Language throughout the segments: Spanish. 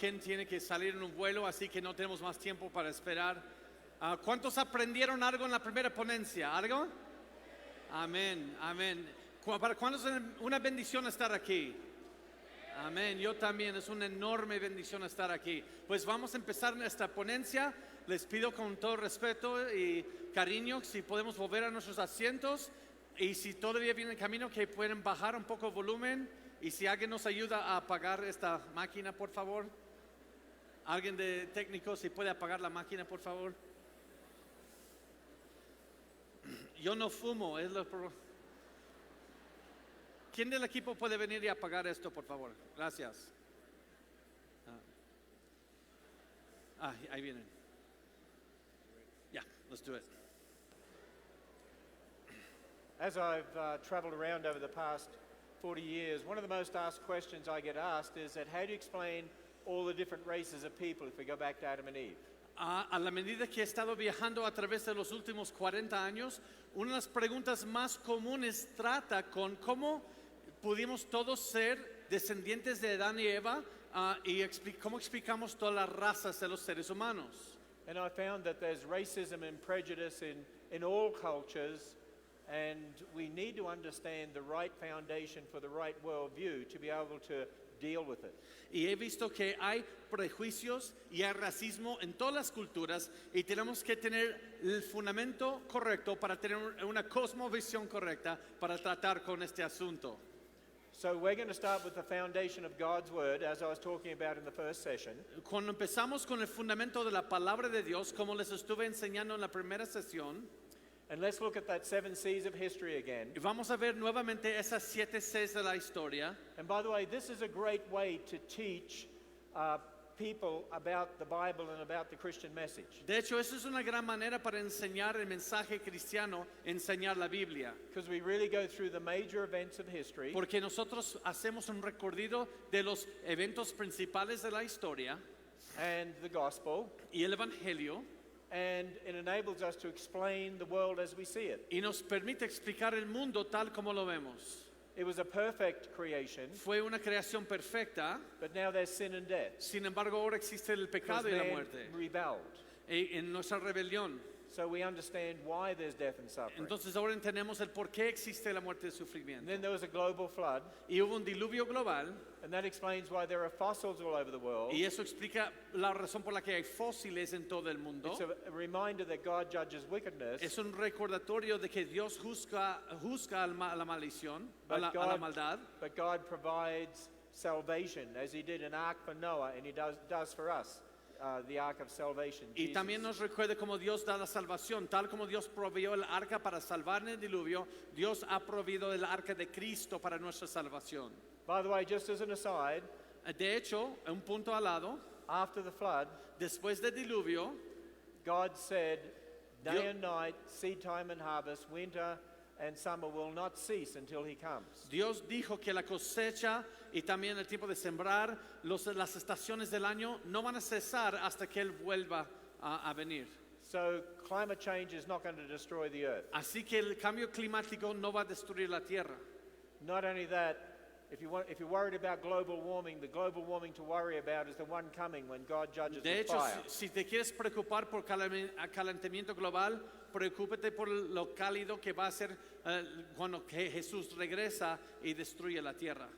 Ken tiene que salir en un vuelo, así que no tenemos más tiempo para esperar. ¿Cuántos aprendieron algo en la primera ponencia? ¿Algo? Amén, amén. ¿Para cuándo es una bendición estar aquí? Amén, yo también, es una enorme bendición estar aquí. Pues vamos a empezar nuestra ponencia. Les pido con todo respeto y cariño si podemos volver a nuestros asientos y si todavía vienen en camino que pueden bajar un poco el volumen y si alguien nos ayuda a apagar esta máquina, por favor. Alguien de técnico, si puede apagar la máquina, por favor. Yo no fumo, es lo ¿Quién del equipo puede venir y apagar esto, por favor? Gracias. Ahí vienen. Yeah, let's do it. As I've traveled around over the past 40 years, one of the most asked questions I get asked is that how do you explain all the different races of people if we go back to Adam and Eve? A la medida que he estado viajando a través de los últimos 40 años, una de las preguntas más comunes trata con cómo pudimos todos ser descendientes de Adán y Eva y cómo explicamos todas las razas de los seres humanos. And I found that there's racism and prejudice in all cultures, and we need to understand the right foundation for the right worldview to be able to deal with it. Y he visto que hay prejuicios y hay racismo en todas las culturas y tenemos que tener el fundamento correcto para tener una cosmovisión correcta para tratar con este asunto. So we're going to start with the foundation of God's Word, as I was talking about in the first session. Cuando empezamos con el fundamento de la palabra de Dios, como les estuve enseñando en la primera sesión, And let's look at that 7 C's of history again. y vamos a ver nuevamente esas 7 Cs de la historia. And by the way, this is a great way to teach people about the Bible and about the Christian message. De hecho, eso es una gran manera para enseñar el mensaje cristiano, enseñar la Biblia. Because we really go through the major events of history. Porque nosotros hacemos un recorrido de los eventos principales de la historia And the gospel. y el evangelio. And it enables us to explain the world as we see it. Y nos permite explicar el mundo tal como lo vemos. It was a perfect creation, Fue una creación perfecta, but now there's sin and death. sin embargo ahora existe el pecado y la Man muerte. rebelled. En nuestra rebelión. So we understand why there's death and suffering. Entonces ahora entendemos el por qué existe la muerte y el And sufrimiento. then there was a global flood, Y hubo un diluvio global and that explains why there are fossils all over the world. y eso explica la razón por la que hay fósiles en todo el mundo. It's a reminder that God judges wickedness, Es un recordatorio de que Dios juzga a la maldición, a but la maldad. but God provides salvation, as He did an ark for Noah, and He does for us. The ark of salvation, Y Jesus. también nos recuerda cómo Dios da la salvación, tal como Dios proveyó el arca para salvar en el diluvio, Dios ha proveído el arca de Cristo para nuestra salvación. By the way, just as an aside, De hecho, un punto al lado, after the flood, después del diluvio, God said, day Dios- and night, seed time and harvest, winter and summer will not cease until He comes. Dios dijo que la cosecha y también el tiempo de sembrar, las estaciones del año no van a cesar hasta que Él vuelva a venir. So climate change is not going to destroy the earth. Así que el cambio climático no va a destruir la tierra. Not only that, if you're worried about global warming, the global warming to worry about is the one coming when God judges De with hecho, fire. si te quieres preocupar por calentamiento global, preocúpate por lo cálido que va a ser cuando que Jesús regresa y destruye la tierra.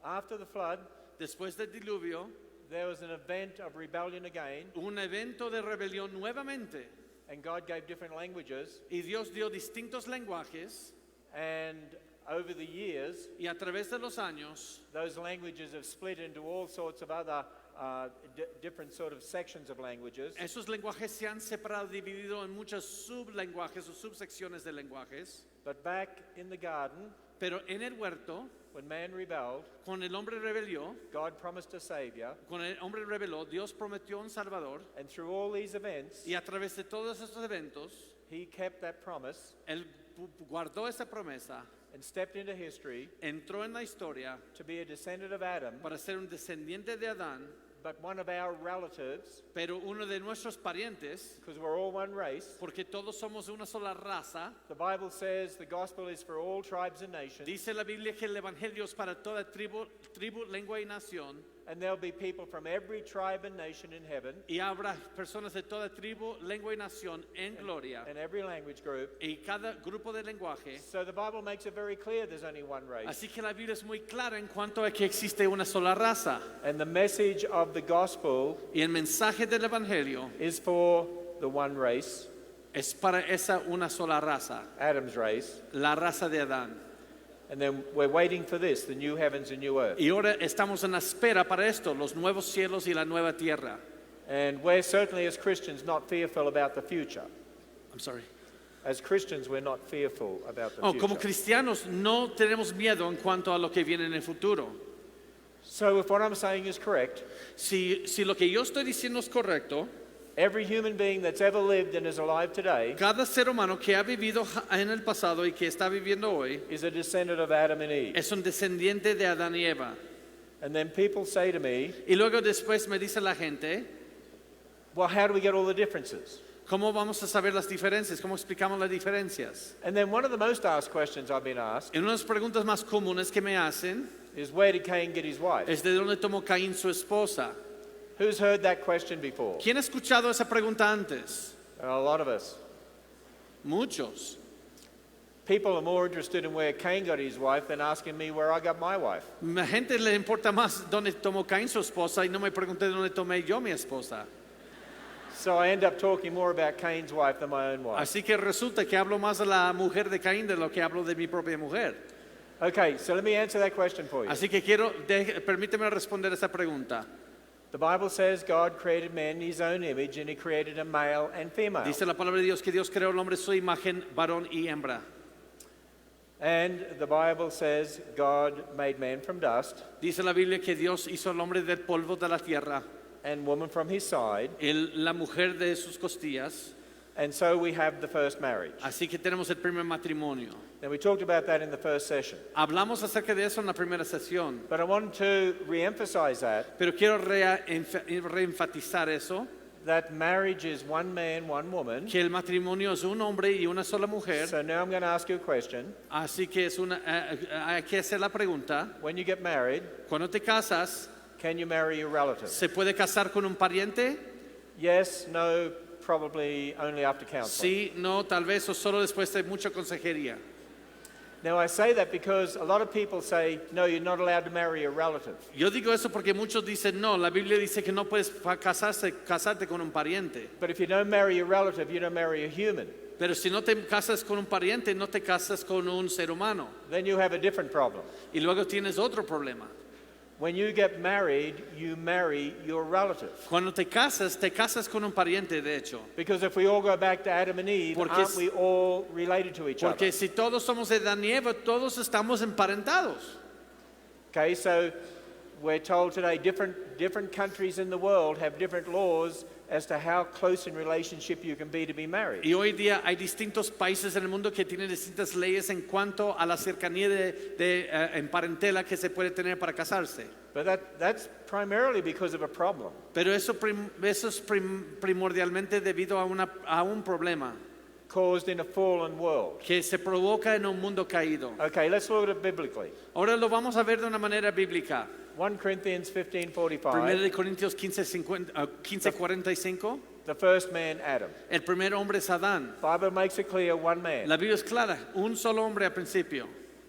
After the flood, Después del diluvio, there was an event of rebellion again, un evento de rebelión nuevamente. and God gave different languages, Y Dios dio distintos lenguajes and over the years, y a través de los años, those languages have split into all sorts of other different sort of sections of languages. esos lenguajes se han separado, dividido en muchos sublenguajes o subsecciones de lenguajes. But back in the garden, Pero en el huerto, when man rebelled, cuando el hombre rebelió, God promised a savior, cuando el hombre rebeló, Dios prometió un Salvador. and through all these events, Y a través de todos estos eventos, He kept that promise Él guardó esa promesa, and stepped into history entró en la historia to be a descendant of Adam, para ser un descendiente de Adán, but one of our relatives, pero uno de nuestros parientes, because we're all one race. porque todos somos una sola raza. The Bible says the gospel is for all tribes and nations, Dice la Biblia que el Evangelio es para toda tribu, lengua y nación. And there'll be people from every tribe and nation in heaven, y habrá personas de toda tribu, lengua y nación en gloria, and every language group. y cada grupo de lenguaje. So the Bible makes it very clear there's only one race. Así que la Biblia es muy clara en cuanto a que existe una sola raza. And the message of the gospel Y el mensaje del Evangelio is for the one race, es para esa una sola raza, Adam's race. la raza de Adán. And then we're waiting for this, the new heavens and new earth. Y ahora estamos en la espera para esto, los nuevos cielos y la nueva tierra. And we're certainly, as Christians, not fearful about the future. I'm sorry. As Christians, we're not fearful about the Como future. cristianos no tenemos miedo en cuanto a lo que viene en el futuro. So if what I'm saying is correct, Si lo que yo estoy diciendo es correcto, every human being that's ever lived and is alive today cada ser humano que ha vivido en el pasado y que está viviendo hoy is a descendant of Adam and Eve. es un descendiente de Adán y Eva. And then people say to me, Y luego después me dice la gente, well, how do we get all the differences? ¿cómo vamos a saber las diferencias? ¿Cómo explicamos las diferencias? And then one of the most asked questions I've been asked Y una de las preguntas más comunes que me hacen is, where did Cain get his wife? es de dónde tomó Caín su esposa. Who's heard that question before? ¿Quién ha escuchado esa pregunta antes? A lot of us. Muchos. People are more interested in where Cain got his wife than asking me where I got my wife. La gente le importa más dónde tomó Caín su esposa y no me pregunté de dónde tomé yo mi esposa. So I end up talking more about Cain's wife than my own wife. Así que resulta que hablo más de la mujer de Caín de lo que hablo de mi propia mujer. Okay, so let me answer that question for you. Así que permíteme responder esa pregunta. The Bible says God created man in his own image and he created a male and female. Dice la palabra de Dios que Dios creó al hombre a su imagen, varón y hembra. And the Bible says God made man from dust Dice la Biblia que Dios hizo al hombre del polvo de la tierra, and woman from his side. la mujer de sus costillas. And so we have the first marriage. Así que tenemos el primer matrimonio. Now we talked about that in the first session. Hablamos acerca de eso en la primera sesión, But I want to re-emphasize pero quiero reenfatizar eso, that marriage is one man, one woman. que el matrimonio es un hombre y una sola mujer. So now I'm going to ask you a question. Así que hay que hacer la pregunta, When you get married, cuando te casas, can you marry your relative? ¿se puede casar con un pariente? Yes, no, probably only after counseling. Sí, no, tal vez o solo después de mucha consejería. Now I say that because a lot of people say, no, you're not allowed to marry a relative. Yo digo eso porque muchos dicen, no, la Biblia dice que no puedes casarte con un pariente. But if you don't marry a relative, you don't marry a human. Pero si no te casas con un pariente, no te casas con un ser humano. Then you have a different problem. Y luego tienes otro problema. When you get married, you marry your relative. Cuando te casas con un pariente, de hecho. Because if we all go back to Adam and Eve, Porque aren't we all related to each other? Porque si todos somos de Adán y Eva, todos estamos emparentados. Okay, so we're told today different countries in the world have different laws as to how close in relationship you can be to be married. Y hoy día hay distintos países en el mundo que tienen distintas leyes en cuanto a la cercanía en parentela que se puede tener para casarse. But that's primarily because of a problem. Pero eso es primordialmente debido a un problema Caused in a fallen world. que se provoca en un mundo caído. Okay, let's look at it biblically. Ahora lo vamos a ver de una manera bíblica. 1 Corinthians 1 15:45. de Corintios 15:45. The first man, Adam. El primer hombre es Adán. Bible makes it clear, one man. La Biblia es clara, un solo hombre al principio.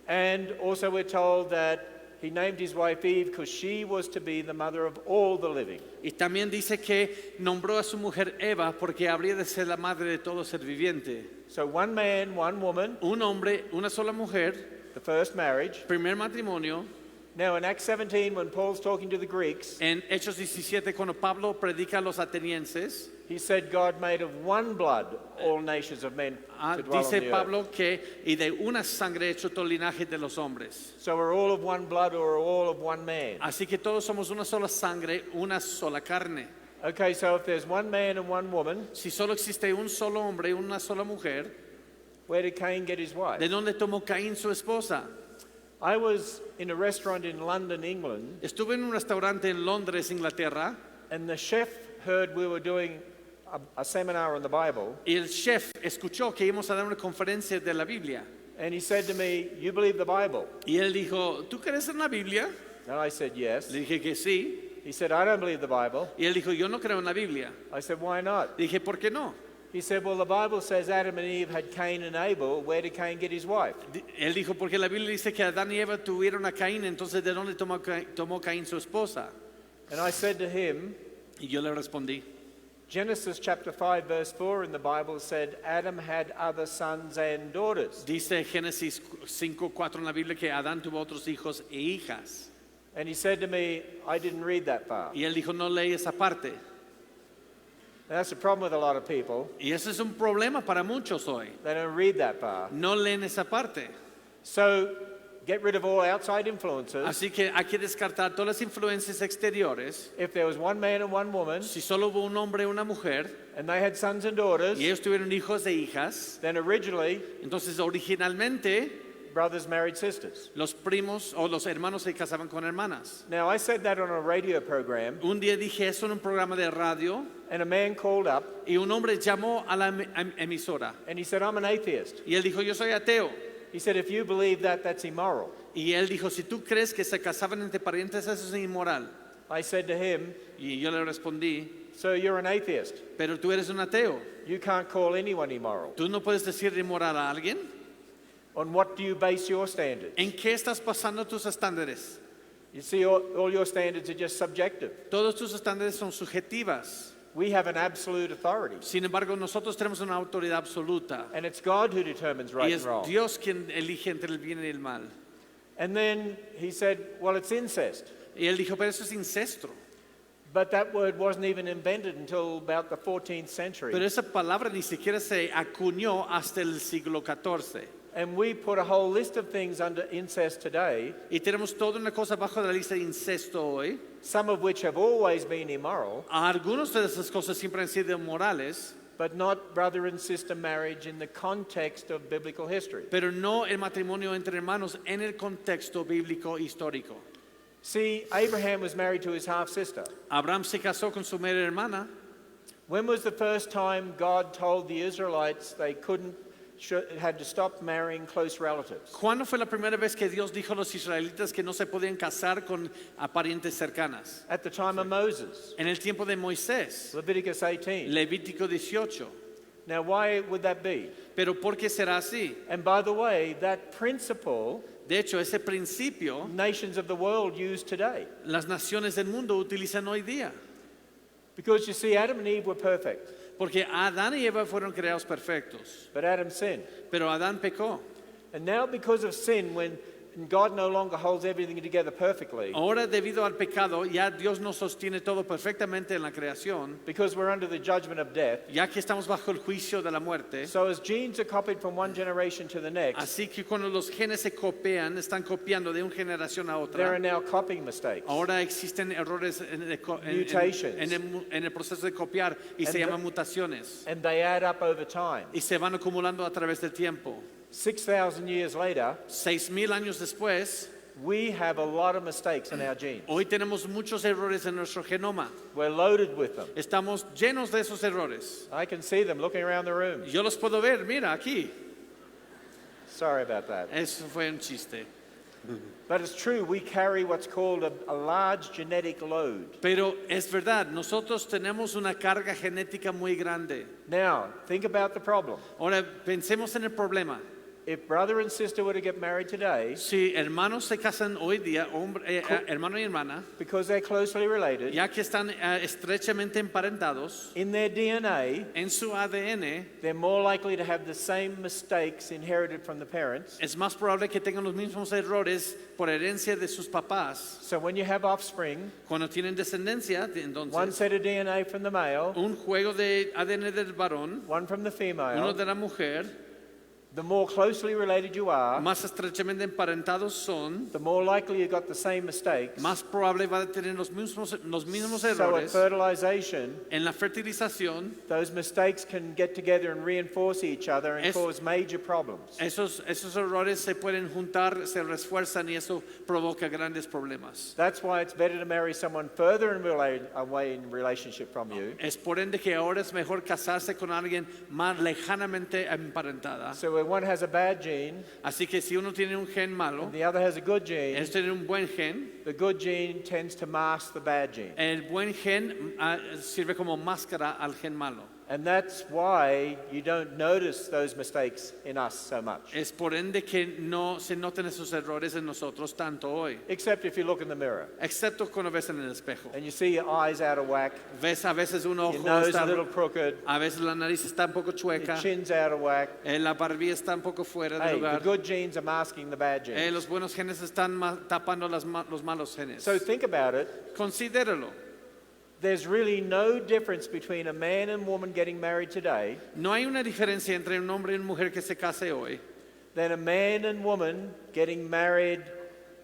And also we're told that he named his wife Eve because she was to be the mother of all the living. Y también dice que nombró a su mujer Eva porque habría de ser la madre de todo ser viviente. So one man, one woman, Un hombre, una sola mujer, the first marriage. primer matrimonio. Now in Acts 17, when Paul's talking to the Greeks, En Hechos 17, cuando Pablo predica a los atenienses, he said God made of one blood all nations of men to dwell on dice the earth. Pablo que y de una sangre hecho todo linaje de los hombres. So we're all of one blood or all of one man. Así que todos somos una sola sangre, una sola carne. Okay, so if there's one man and one woman, Si solo existe un solo hombre y una sola mujer, where did Cain get his wife? ¿de dónde tomó Caín su esposa? I was in a restaurant in London, England, Estuve en un restaurante en Londres, Inglaterra, and the chef heard we were doing a seminar on the Bible, y el chef escuchó que íbamos a dar una conferencia de la Biblia. and he said to me, "You believe the Bible?" Y él dijo, ¿tú crees en la Biblia? And I said, "Yes." Le dije que sí. He said, I don't believe the Bible. Y él dijo, yo no creo en la Biblia. I said, why not? Dije, ¿por qué no? He said, well, the Bible says Adam and Eve had Cain and Abel. Where did Cain get his wife? Él dijo, porque la Biblia dice que Adán y Eva tuvieron a Caín, entonces ¿de dónde tomó Caín su esposa? And I said to him, Y yo le respondí, Genesis chapter 5 verse 4 in the Bible said Adam had other sons and daughters. dice Génesis 5:4 en la Biblia que Adán tuvo otros hijos e hijas. And he said to me, I didn't read that far. Y él dijo, no leí esa parte. And that's a problem with a lot of people. Y ese es un problema para muchos hoy. They don't read that far. No leen esa parte. So get rid of all outside influences. Así que hay que descartar todas las influencias exteriores. If there was one man and one woman Si solo hubo un hombre y una mujer, and they had sons and daughters, y ellos tuvieron hijos e hijas, then originally entonces originalmente brothers married sisters. los primos o los hermanos se casaban con hermanas. Now I said that on a radio program, Un día dije eso en un programa de radio and a man called up y un hombre llamó a la emisora and he said, I'm an atheist. y él dijo, yo soy ateo. He said, if you believe that, that's immoral. Y él dijo, si tú crees que se casaban entre parientes, eso es inmoral. I said to him, Y yo le respondí, so you're an atheist. pero tú eres un ateo. You can't call anyone immoral. ¿Tú no puedes decir inmoral a alguien? On what do you base your standards? ¿En qué estás basando tus estándares? You see, all your standards are just subjective. Todos tus estándares son subjetivas. We have an absolute authority. Sin embargo, nosotros tenemos una autoridad absoluta. And it's God who determines Y right es and wrong. Dios quien elige entre el bien y el mal. And then he said, well, it's incest. Y él dijo, pero eso es incesto. But that word wasn't even invented until about the 14th century. Pero esa palabra ni siquiera se acuñó hasta el siglo XIV. And we put a whole list of things under incest today, Y tenemos toda una cosa bajo la lista de incesto hoy. some of which have always been immoral, Algunas de esas cosas siempre han sido morales, but not brother and sister marriage in the context of biblical history. pero no el matrimonio entre hermanos en el contexto bíblico histórico. See, Abraham was married to his half sister. Abraham se casó con su media hermana. When was the first time God told the Israelites they had to stop marrying close relatives? ¿Cuándo fue la primera vez que Dios dijo a los israelitas que no se podían casar con parientes cercanas? At the time of Moses, En el tiempo de Moisés, Leviticus 18. Levítico 18. Now, why would that be? Pero ¿por qué será así? And by the way, that principle, De hecho, ese principio nations of the world use today. las naciones del mundo utilizan hoy día. Because you see, Adam and Eve were perfect, Porque Adán y Eva fueron creados perfectos, but Adam sinned. pero Adán pecó. And now, because of sin, when God no longer holds everything together perfectly, Ahora, debido al pecado, ya Dios nos sostiene todo perfectamente en la creación, because we're under the judgment of death, ya que estamos bajo el juicio de la muerte. so as genes are copied from one generation to the next, Así que cuando los genes se copian, están copiando de una generación a there are otra. now copying mistakes. Ahora existen errores Mutations. en el proceso de copiar y se And llaman mutaciones. And they add up over time. Y se van acumulando a través del tiempo. 6,000 years later, 6,000 años después, we have a lot of mistakes in our genes. hoy tenemos muchos errores en nuestro genoma. We're loaded with them. Estamos llenos de esos errores. I can see them looking around the room. Yo los puedo ver, mira aquí. Sorry about that. Eso fue un chiste. But it's true, we carry what's called a large genetic load. Pero es verdad, nosotros tenemos una carga genética muy grande. Now, think about the problem. Ahora pensemos en el problema. If brother and sister were to get married today, Si hermanos se casan hoy día, hermano y hermana, because they're closely related, ya que están estrechamente emparentados, in their DNA, en su ADN they're more likely to have the same mistakes inherited from the parents. es más probable que tengan los mismos errores por herencia de sus papás. So when you have offspring, Cuando tienen descendencia, one entonces, set of DNA from the male, un juego de ADN del varón, one from the uno female, de la mujer, the more closely related you are, más estrechamente emparentados son, the more likely you got the same mistakes. más probable va a tener los mismos So at errores. fertilization, En la fertilización, those mistakes can get together and reinforce each other and Es- cause major problems. esos errores se pueden juntar, se refuerzan y eso provoca grandes problemas. That's why it's better to marry someone further away in relationship from you, Es por ende que ahora es mejor casarse con alguien más lejanamente emparentada. so where one has a bad gene Así que si uno tiene un gen malo, and the other has a good gene, es tener un buen gen. the good gene tends to mask the bad gene. El buen gen sirve como máscara al gen malo. And that's why you don't notice those mistakes in us so much. Es por ende que no se notan esos errores en nosotros tanto hoy. Except if you look in the mirror Excepto cuando ves en el espejo. and you see your eyes out of whack, Ves a veces un ojo your nose está, a little crooked, a veces la nariz está un poco your chueca, chin's out of whack. la barbilla está un poco fuera de Hey, the lugar. good genes are masking the bad genes. Los buenos genes están tapando los malos genes. So think about it. Considéralo. There's really no difference between a man and woman getting married today No hay una diferencia entre un hombre y una mujer que se case hoy than a man and woman getting married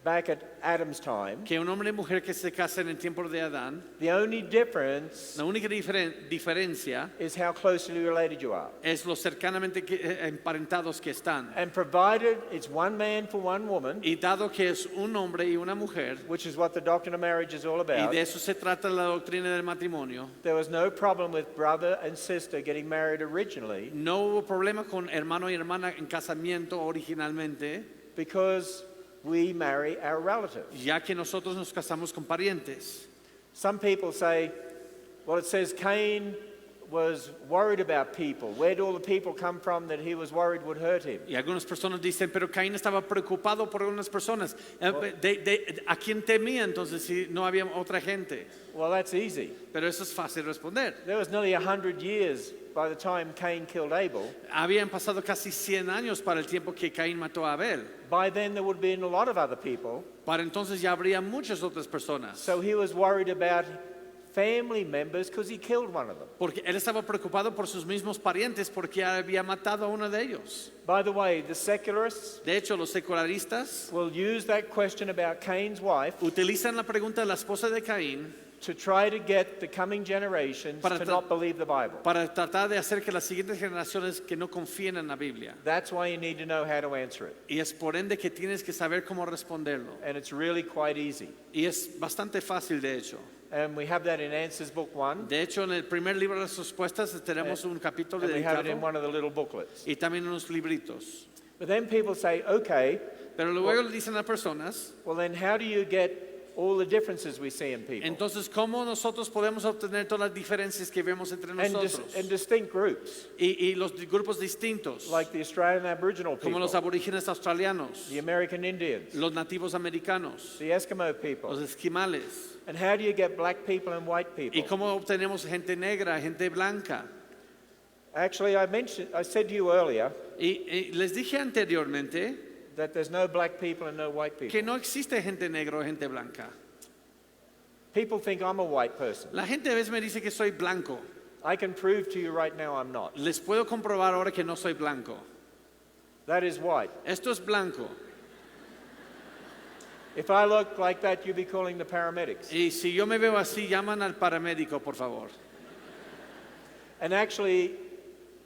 back at Adam's time. que un hombre y mujer que se casen en el tiempo de Adán. The only difference La única diferencia is how closely related you are. es lo cercanamente emparentados que están. And provided it's one man for one woman, Y dado que es un hombre y una mujer, which is what the doctrine of marriage is all y about, de eso se trata la doctrina del matrimonio, there was no problem with brother and sister getting married originally no hubo problema con hermano y hermana en casamiento originalmente, because we marry our relatives. ya que nosotros nos casamos con parientes. Some people say, well, it says Cain was worried about people. Where do all the people come from that he was worried would hurt him? Y algunas personas dicen, pero Caín estaba preocupado por algunas personas. ¿A quién temía entonces si no había otra gente? Well, that's easy. Pero eso es fácil responder. There was nearly 100 years by the time Cain killed Abel. Habían pasado casi 100 años para el tiempo que Caín mató a Abel. By then, there would have been a lot of other people. Para entonces ya habría muchas otras personas. So he was worried about family members because he killed one of them. Porque él estaba preocupado por sus mismos parientes porque había matado a uno de ellos. By the way, the secularists De hecho, los secularistas will use that question about Cain's wife utilizan la pregunta de la esposa de Caín to try to get the coming generations Para to tra- not believe the Bible. para tratar de hacer que las siguientes generaciones que no confíen en la Biblia. That's why you need to know how to answer it. Y es por ende que tienes que saber cómo responderlo. And it's really quite easy. Y es bastante fácil, de hecho. And we have that in Answers Book 1, De hecho, en el primer libro de las respuestas tenemos un capítulo and we have it dedicado in one of the little booklets. y también unos libritos. But then people say, okay, Pero luego le dicen a personas, well then how do you get all the differences we see in people? entonces, ¿cómo nosotros podemos obtener todas las diferencias que vemos entre nosotros? And distinct groups, Y los grupos distintos, like the Australian Aboriginal como people, los aborígenes australianos, the American Indians, los nativos americanos, the Eskimo people. los esquimales. And how do you get black people and white ¿Y people? cómo obtenemos gente negra, gente blanca? Actually, I said to you earlier Y les dije anteriormente that there's no black people and no white people. que no existe gente negra o gente blanca. People think I'm a white person. La gente a veces me dice que soy blanco. I can prove to you right now I'm not. Les puedo comprobar ahora que no soy blanco. That is white. Esto es blanco. If I look like that, you'd be calling the paramedics. Y si yo me veo así, llaman al paramédico, por favor. And actually,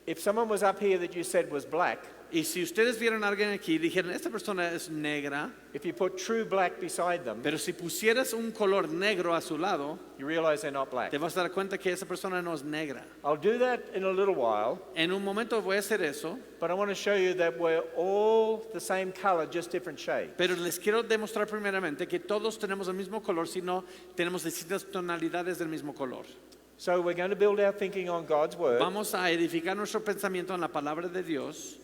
if someone was up here that you said was black, Y si ustedes vieran a alguien aquí y dijeran, esta persona es negra, if you put true black beside them, pero si pusieras un color negro a su lado, you realize they're not black. te vas a dar cuenta que esa persona no es negra. I'll do that in a little while, En un momento voy a hacer eso, but I want to show you that we're all the same color, just different shades. pero les quiero demostrar primeramente que todos tenemos el mismo color, sino tenemos distintas tonalidades del mismo color. So we're going to build our thinking on God's word Vamos a edificar nuestro pensamiento en la palabra de Dios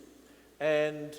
and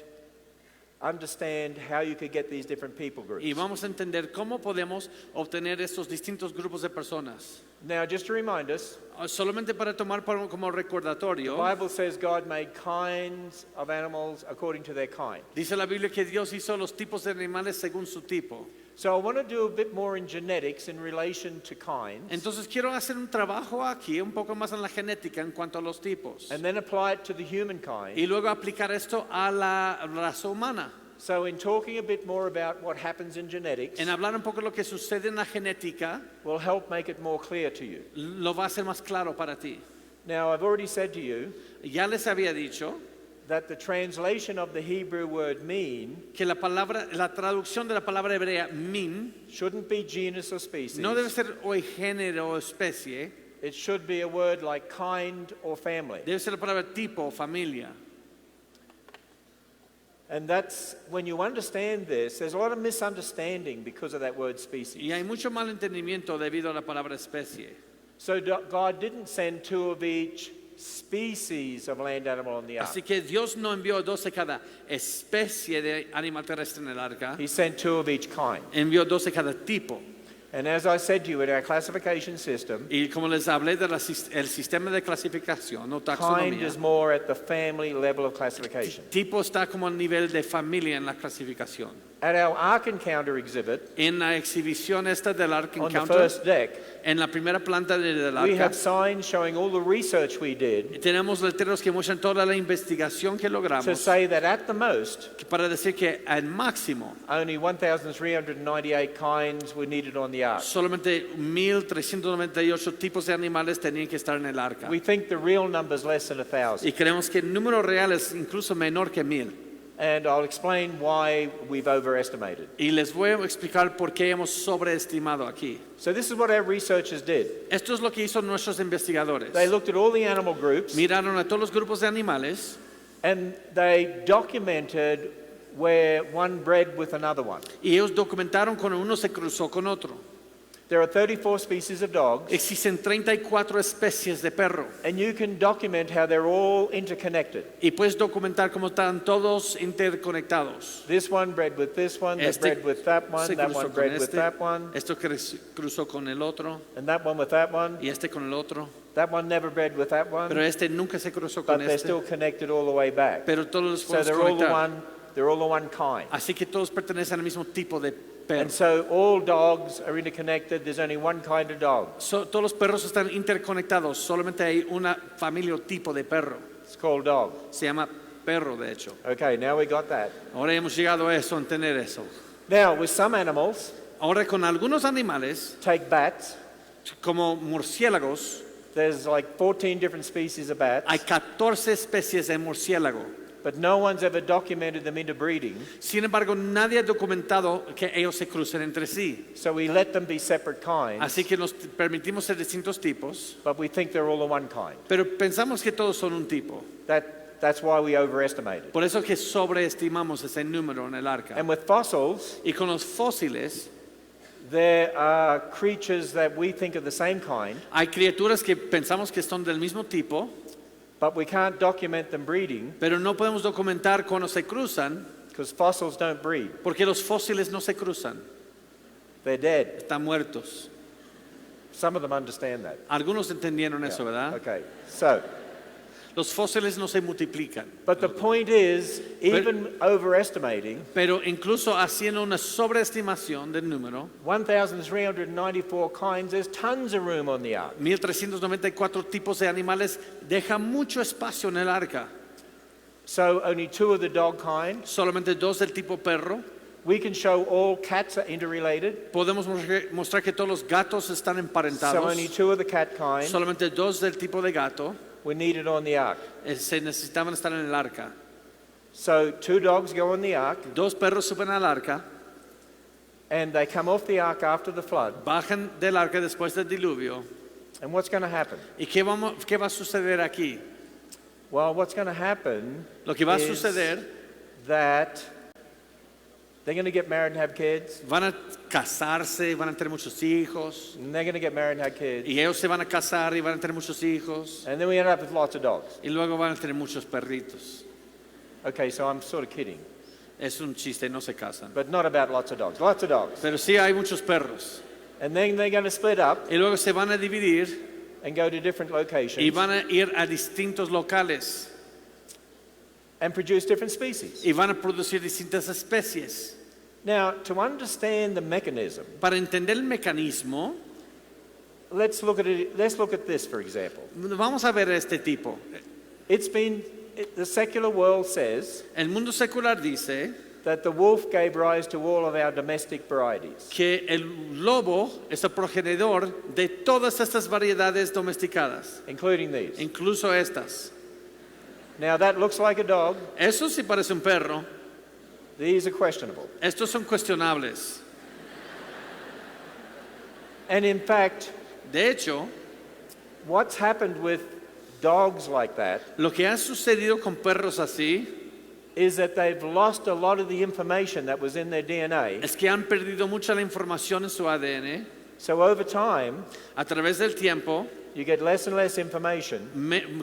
understand how you could get these different people groups. y vamos a entender cómo podemos obtener estos distintos grupos de personas. Now, just to remind us, Solamente para tomar como the recordatorio, Bible says God made kinds of animals according to their kind. dice la Biblia que Dios hizo los tipos de animales según su tipo. So I want to do a bit more in genetics in relation to kinds, Entonces quiero hacer un trabajo aquí, un poco más en la genética en cuanto a los tipos. and then apply it to the human kind. Y luego aplicar esto a la raza humana. So in talking a bit more about what happens in genetics, En hablar un poco de lo que sucede en la genética, will help make it more clear to you. lo va a hacer más claro para ti. Now, I've already said to you Ya les había dicho that the translation of the Hebrew word mean que la traducción de la palabra hebrea min shouldn't be genus or species. no debe ser o género o especie, It should be a word like kind or family. debe ser la palabra tipo o familia. And that's when you understand this, there's a lot of misunderstanding because of that word species. Y hay mucho malentendimiento debido a la palabra especie. So God didn't send 2 of each species of land animal on the ark. Así que Dios no envió 12 cada especie de animal terrestre en el arca, He sent 2 of each kind. envió 12 cada tipo. And as I said to you, in our classification system, Y como les hablé del sistema de clasificación o kind taxonomía, is more at the family level of classification. tipo está como a nivel de familia en la clasificación. At our Ark Encounter exhibit, En la exhibición esta del Ark on the Encounter, first deck, en la primera planta del we arca, have signs showing all the research we did tenemos letreros que muestran toda la investigación que to logramos say that at the most, para decir que al máximo only 1,398 kinds were needed on the ark. solamente 1,398 tipos de animales tenían que estar en el arca. We think the real number is less than 1,000. Y creemos que el número real es incluso menor que 1,000. And I'll explain why we've overestimated. Y les voy a explicar por qué hemos sobreestimado aquí. So this is what our researchers did. Esto es lo que hizo nuestros investigadores. They looked at all the animal groups Miraron a todos los grupos de animales and they documented where one bred with another one. y ellos documentaron cuando uno se cruzó con otro. There are 34 species of dogs, Existen 34 especies de perro and you can document how they're all interconnected. y puedes documentar cómo están todos interconectados. This one bred with this one, that Este bred with that se one cruzó bred con with este, that one, esto cruzó con el otro and that one with that one. y este con el otro, That one never bred with that one, pero este nunca se cruzó but con they're este, still connected all the way back. pero todos los So podemos they're all the conectar. one, they're all the one kind. Así que todos pertenecen al mismo tipo de perro. And so all dogs are interconnected. There's only one kind of dog. Todos los perros están interconectados, solamente hay una familia o tipo de perro. It's called dog. Se llama perro, de hecho. Okay, now we got that. Ahora hemos llegado a eso, a entender eso. Now, with some animals, Ahora con algunos animales, take bats. como murciélagos, There's like 14 different species of bats, hay 14 especies de murciélago. but no one's ever documented them interbreeding. Sin embargo, nadie ha documentado que ellos se crucen entre sí. So we let them be separate kinds, Así que nos permitimos ser distintos tipos, but we think they're all the one kind. pero pensamos que todos son un tipo. That's why we overestimated. Por eso que sobreestimamos ese número en el arca. And with fossils, Y con los fósiles, there are creatures that we think are the same kind, hay criaturas que pensamos que son del mismo tipo, but we can't document them breeding pero no podemos documentar cuando se cruzan, because fossils don't breed. porque los fósiles no se cruzan, They're dead. están muertos. Some of them understand that. Algunos entendieron eso, Yeah. ¿verdad? Okay, so, Los fósiles no se multiplican. but the point is, even overestimating, Pero incluso haciendo una sobreestimación del número, 1,394 kinds, there's tons of room on the ark. 1,394 tipos de animales deja mucho espacio en el arca. So only 2 of the dog kind. Solamente 2 del tipo perro. We can show all cats are interrelated. Podemos mostrar que todos los gatos están So emparentados. only 2 of the cat kind Solamente 2 del tipo de gato were needed on the ark. se necesitaban estar en el arca. So 2 dogs go on the ark, 2 perros suben al arca, and they come off the ark after the flood. bajan del arca después del diluvio. And what's going to happen? ¿Y qué va a suceder aquí? Well, what's going to happen Lo que va a is suceder, that they're going to get married and have kids, van a casarse, van a tener muchos hijos. and they're going to get married and have kids, Y ellos se van a casar y van a tener muchos hijos. and then we end up with lots of dogs. Y luego van a tener muchos perritos. Okay, so I'm sort of kidding, Es un chiste, no se casan. but not about lots of dogs. Lots of dogs. Pero sí hay muchos perros. And then they're going to split up Y luego se van a dividir and go to different y locations van a ir a distintos locales. and produce different species. Y van a producir distintas especies. Now, to understand the mechanism, Para entender el mecanismo, let's look at this, for example. vamos a ver este tipo. The secular world says El mundo secular dice that the wolf gave rise to all of our domestic varieties. que el lobo es el progenedor de todas estas variedades domesticadas, Including these. incluso estas. Now that looks like a dog. Eso sí parece un perro. These are questionable. Estos son cuestionables. And in fact, De hecho, what's happened with dogs like that lo que ha sucedido con perros así is that they've lost a lot of the information that was in their DNA. es que han perdido mucha la información en su ADN. So over time, A través del tiempo, you get less and less information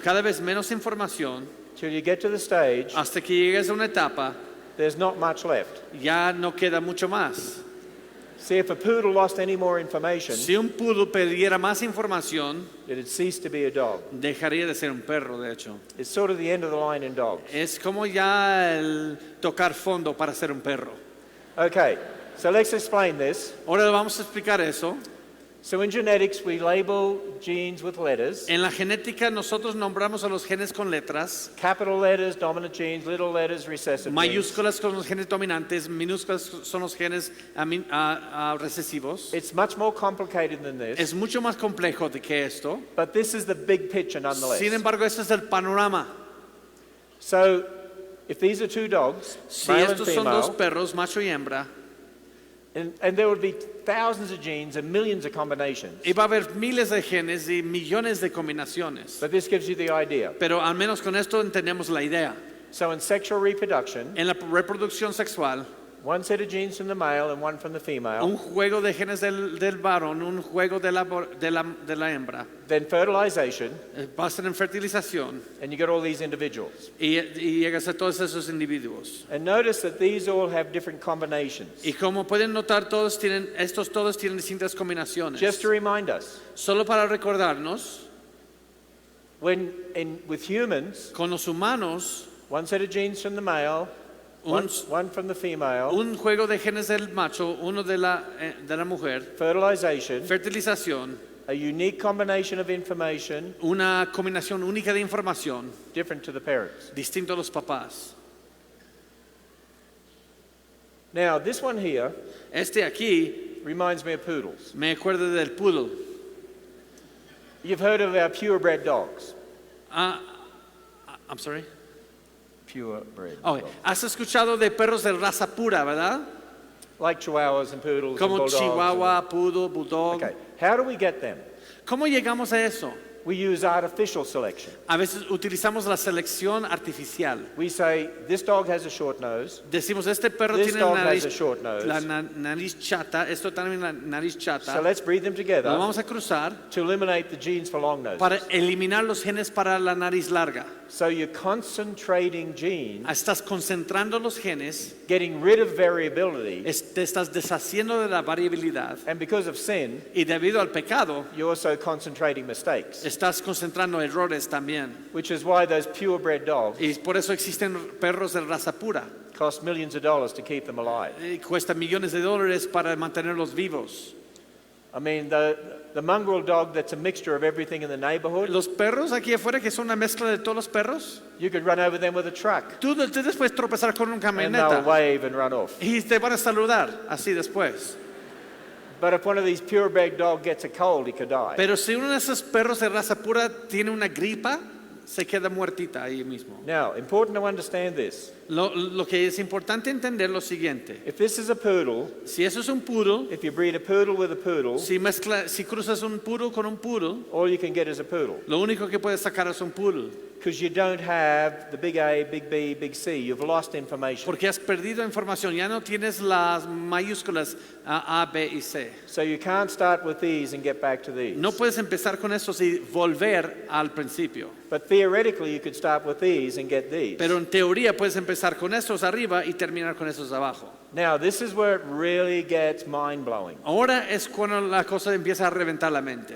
cada vez menos información, till you get to the stage, hasta que llegues a una etapa, there's not much left. ya no queda mucho más. See, if a poodle lost any more information, Si un poodle perdiera más información, it'd cease to be a dog. dejaría de ser un perro, de hecho. It's sort of the end of the line in dogs. Es como ya el tocar fondo para ser un perro. Okay, so let's explain this. Ahora vamos a explicar eso. So in genetics, we label genes with letters. En la genética nosotros nombramos a los genes con letras, Capital letters, dominant genes, little letters, recessive genes. mayúsculas con los genes dominantes, minúsculas son los genes recesivos. It's much more complicated than this, Es mucho más complejo de que esto. but this is the big picture nonetheless. Sin embargo, este es el panorama. So if these are two dogs, Si male and estos son dos female, perros, macho y hembra, and there would be thousands of genes and millions of combinations. y va a haber miles de genes y millones de combinaciones. But this gives you the idea. Pero al menos con esto entendemos la idea. So in sexual reproduction, En la reproducción sexual, one set of genes from the male and one from the female. un juego de genes del varón, un juego de la hembra, Then fertilization, pasan en fertilización and you get all these individuals. y llegas a todos esos individuos. And notice that these all have different combinations. Y como pueden notar, todos tienen distintas combinaciones. Just to remind us, Solo para recordarnos, with humans, con los humanos, one set of genes from the male, un, one from the female, un juego de genes del macho, uno de la mujer, fertilization, fertilización, a unique combination of information una combinación única de información, different to the parents. distinto a los papás. Now, this one here Este aquí reminds me of poodles. me acuerdo del poodle. You've heard of our purebred dogs. I'm sorry. Purebred Oh, dogs. has escuchado de perros de raza pura, ¿verdad? Like chihuahuas and poodles and Como bulldogs. chihuahua, poodle, bulldog. Okay, how do we get them? ¿Cómo llegamos a eso? We use artificial selection. A veces utilizamos la selección artificial. We say, this dog has a short nose, Decimos, este perro this tiene dog la has nariz, a short nose, nariz chata, esto también la nariz chata. so let's breed them together Lo vamos a cruzar to eliminate the genes for long noses. para eliminar los genes para la nariz larga. So you're concentrating genes, Estás concentrando los genes, getting rid of variability, te estás deshaciendo de la variabilidad and because of sin, y debido al pecado, you're also concentrating mistakes, estás concentrando errores también. which is why those purebred dogs Y por eso existen perros de raza pura. cost millions of dollars to keep them alive. Cuesta millones de dólares para mantenerlos vivos. I mean, the mongrel dog that's a mixture of everything in the neighborhood, Los perros aquí afuera, que son una mezcla de todos los perros, you could run over them with a truck tú te puedes tropezar con una and they'll camioneta wave and run off. y te van a saludar así después. But if one of these purebred dogs gets a cold, he could die. Pero si uno de esos perros de raza pura tiene una gripa, se queda muertita ahí mismo. Now, important to understand this. Lo que es importante entender lo siguiente. If this is a poodle, Si eso es un poodle, if you breed a poodle with a poodle, si cruzas un poodle con un poodle, all you can get is a poodle. lo único que puedes sacar es un poodle. Because you don't have the big A, big B, big C. You've lost information. Porque has perdido información, ya no tienes las mayúsculas A, B y C. So you can't start with these and get back to these. No puedes empezar con esos y volver al principio. But theoretically, you could start with these and get these. Pero en teoría puedes empezar con esos arriba y terminar con esos abajo. Now, this is where it really gets mind-blowing. Ahora es cuando la cosa empieza a reventar la mente.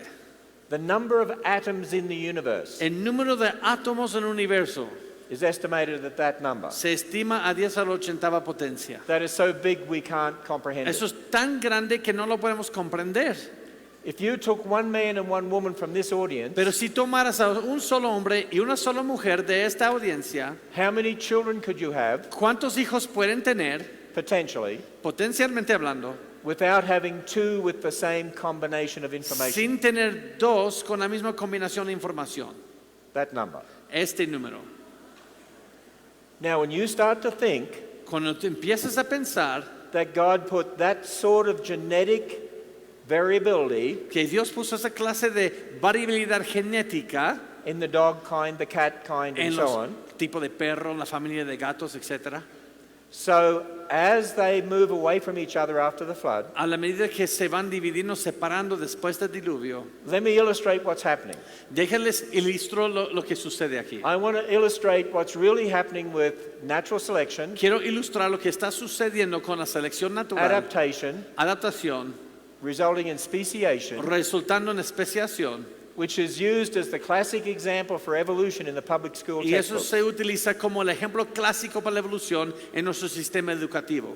The number of atoms in the universe El número de átomos en el universo is estimated at that number. se estima a 10 a la 80ª potencia. That is so big we can't comprehend Eso it. es tan grande que no lo podemos comprender. If you took one man and one woman from this audience, Pero si tomaras a un solo hombre y una sola mujer de esta audiencia, how many children could you have, ¿cuántos hijos pueden tener, potentially, potencialmente hablando, without having two with the same combination of information? sin tener dos con la misma combinación de información? That number. Este número. Now, when you start to think Cuando te empiezas a pensar that God put that sort of genetic variability que Dios puso esa clase de variabilidad genética in the dog kind, the cat kind, en and so los on. tipos de perros, la familia de gatos, etc. So as they move away from each other after the flood, A la medida que se van dividiendo, separando después del diluvio, let me illustrate what's happening. déjenles ilustro lo que sucede aquí. I want to illustrate what's really happening with natural selection, Quiero ilustrar lo que está sucediendo con la selección natural, adaptation, adaptación, resulting in speciation, resultando en especiación, which is used as the classic example for evolution in the public school y eso textbooks. se utiliza como el ejemplo clásico para la evolución en nuestro sistema educativo.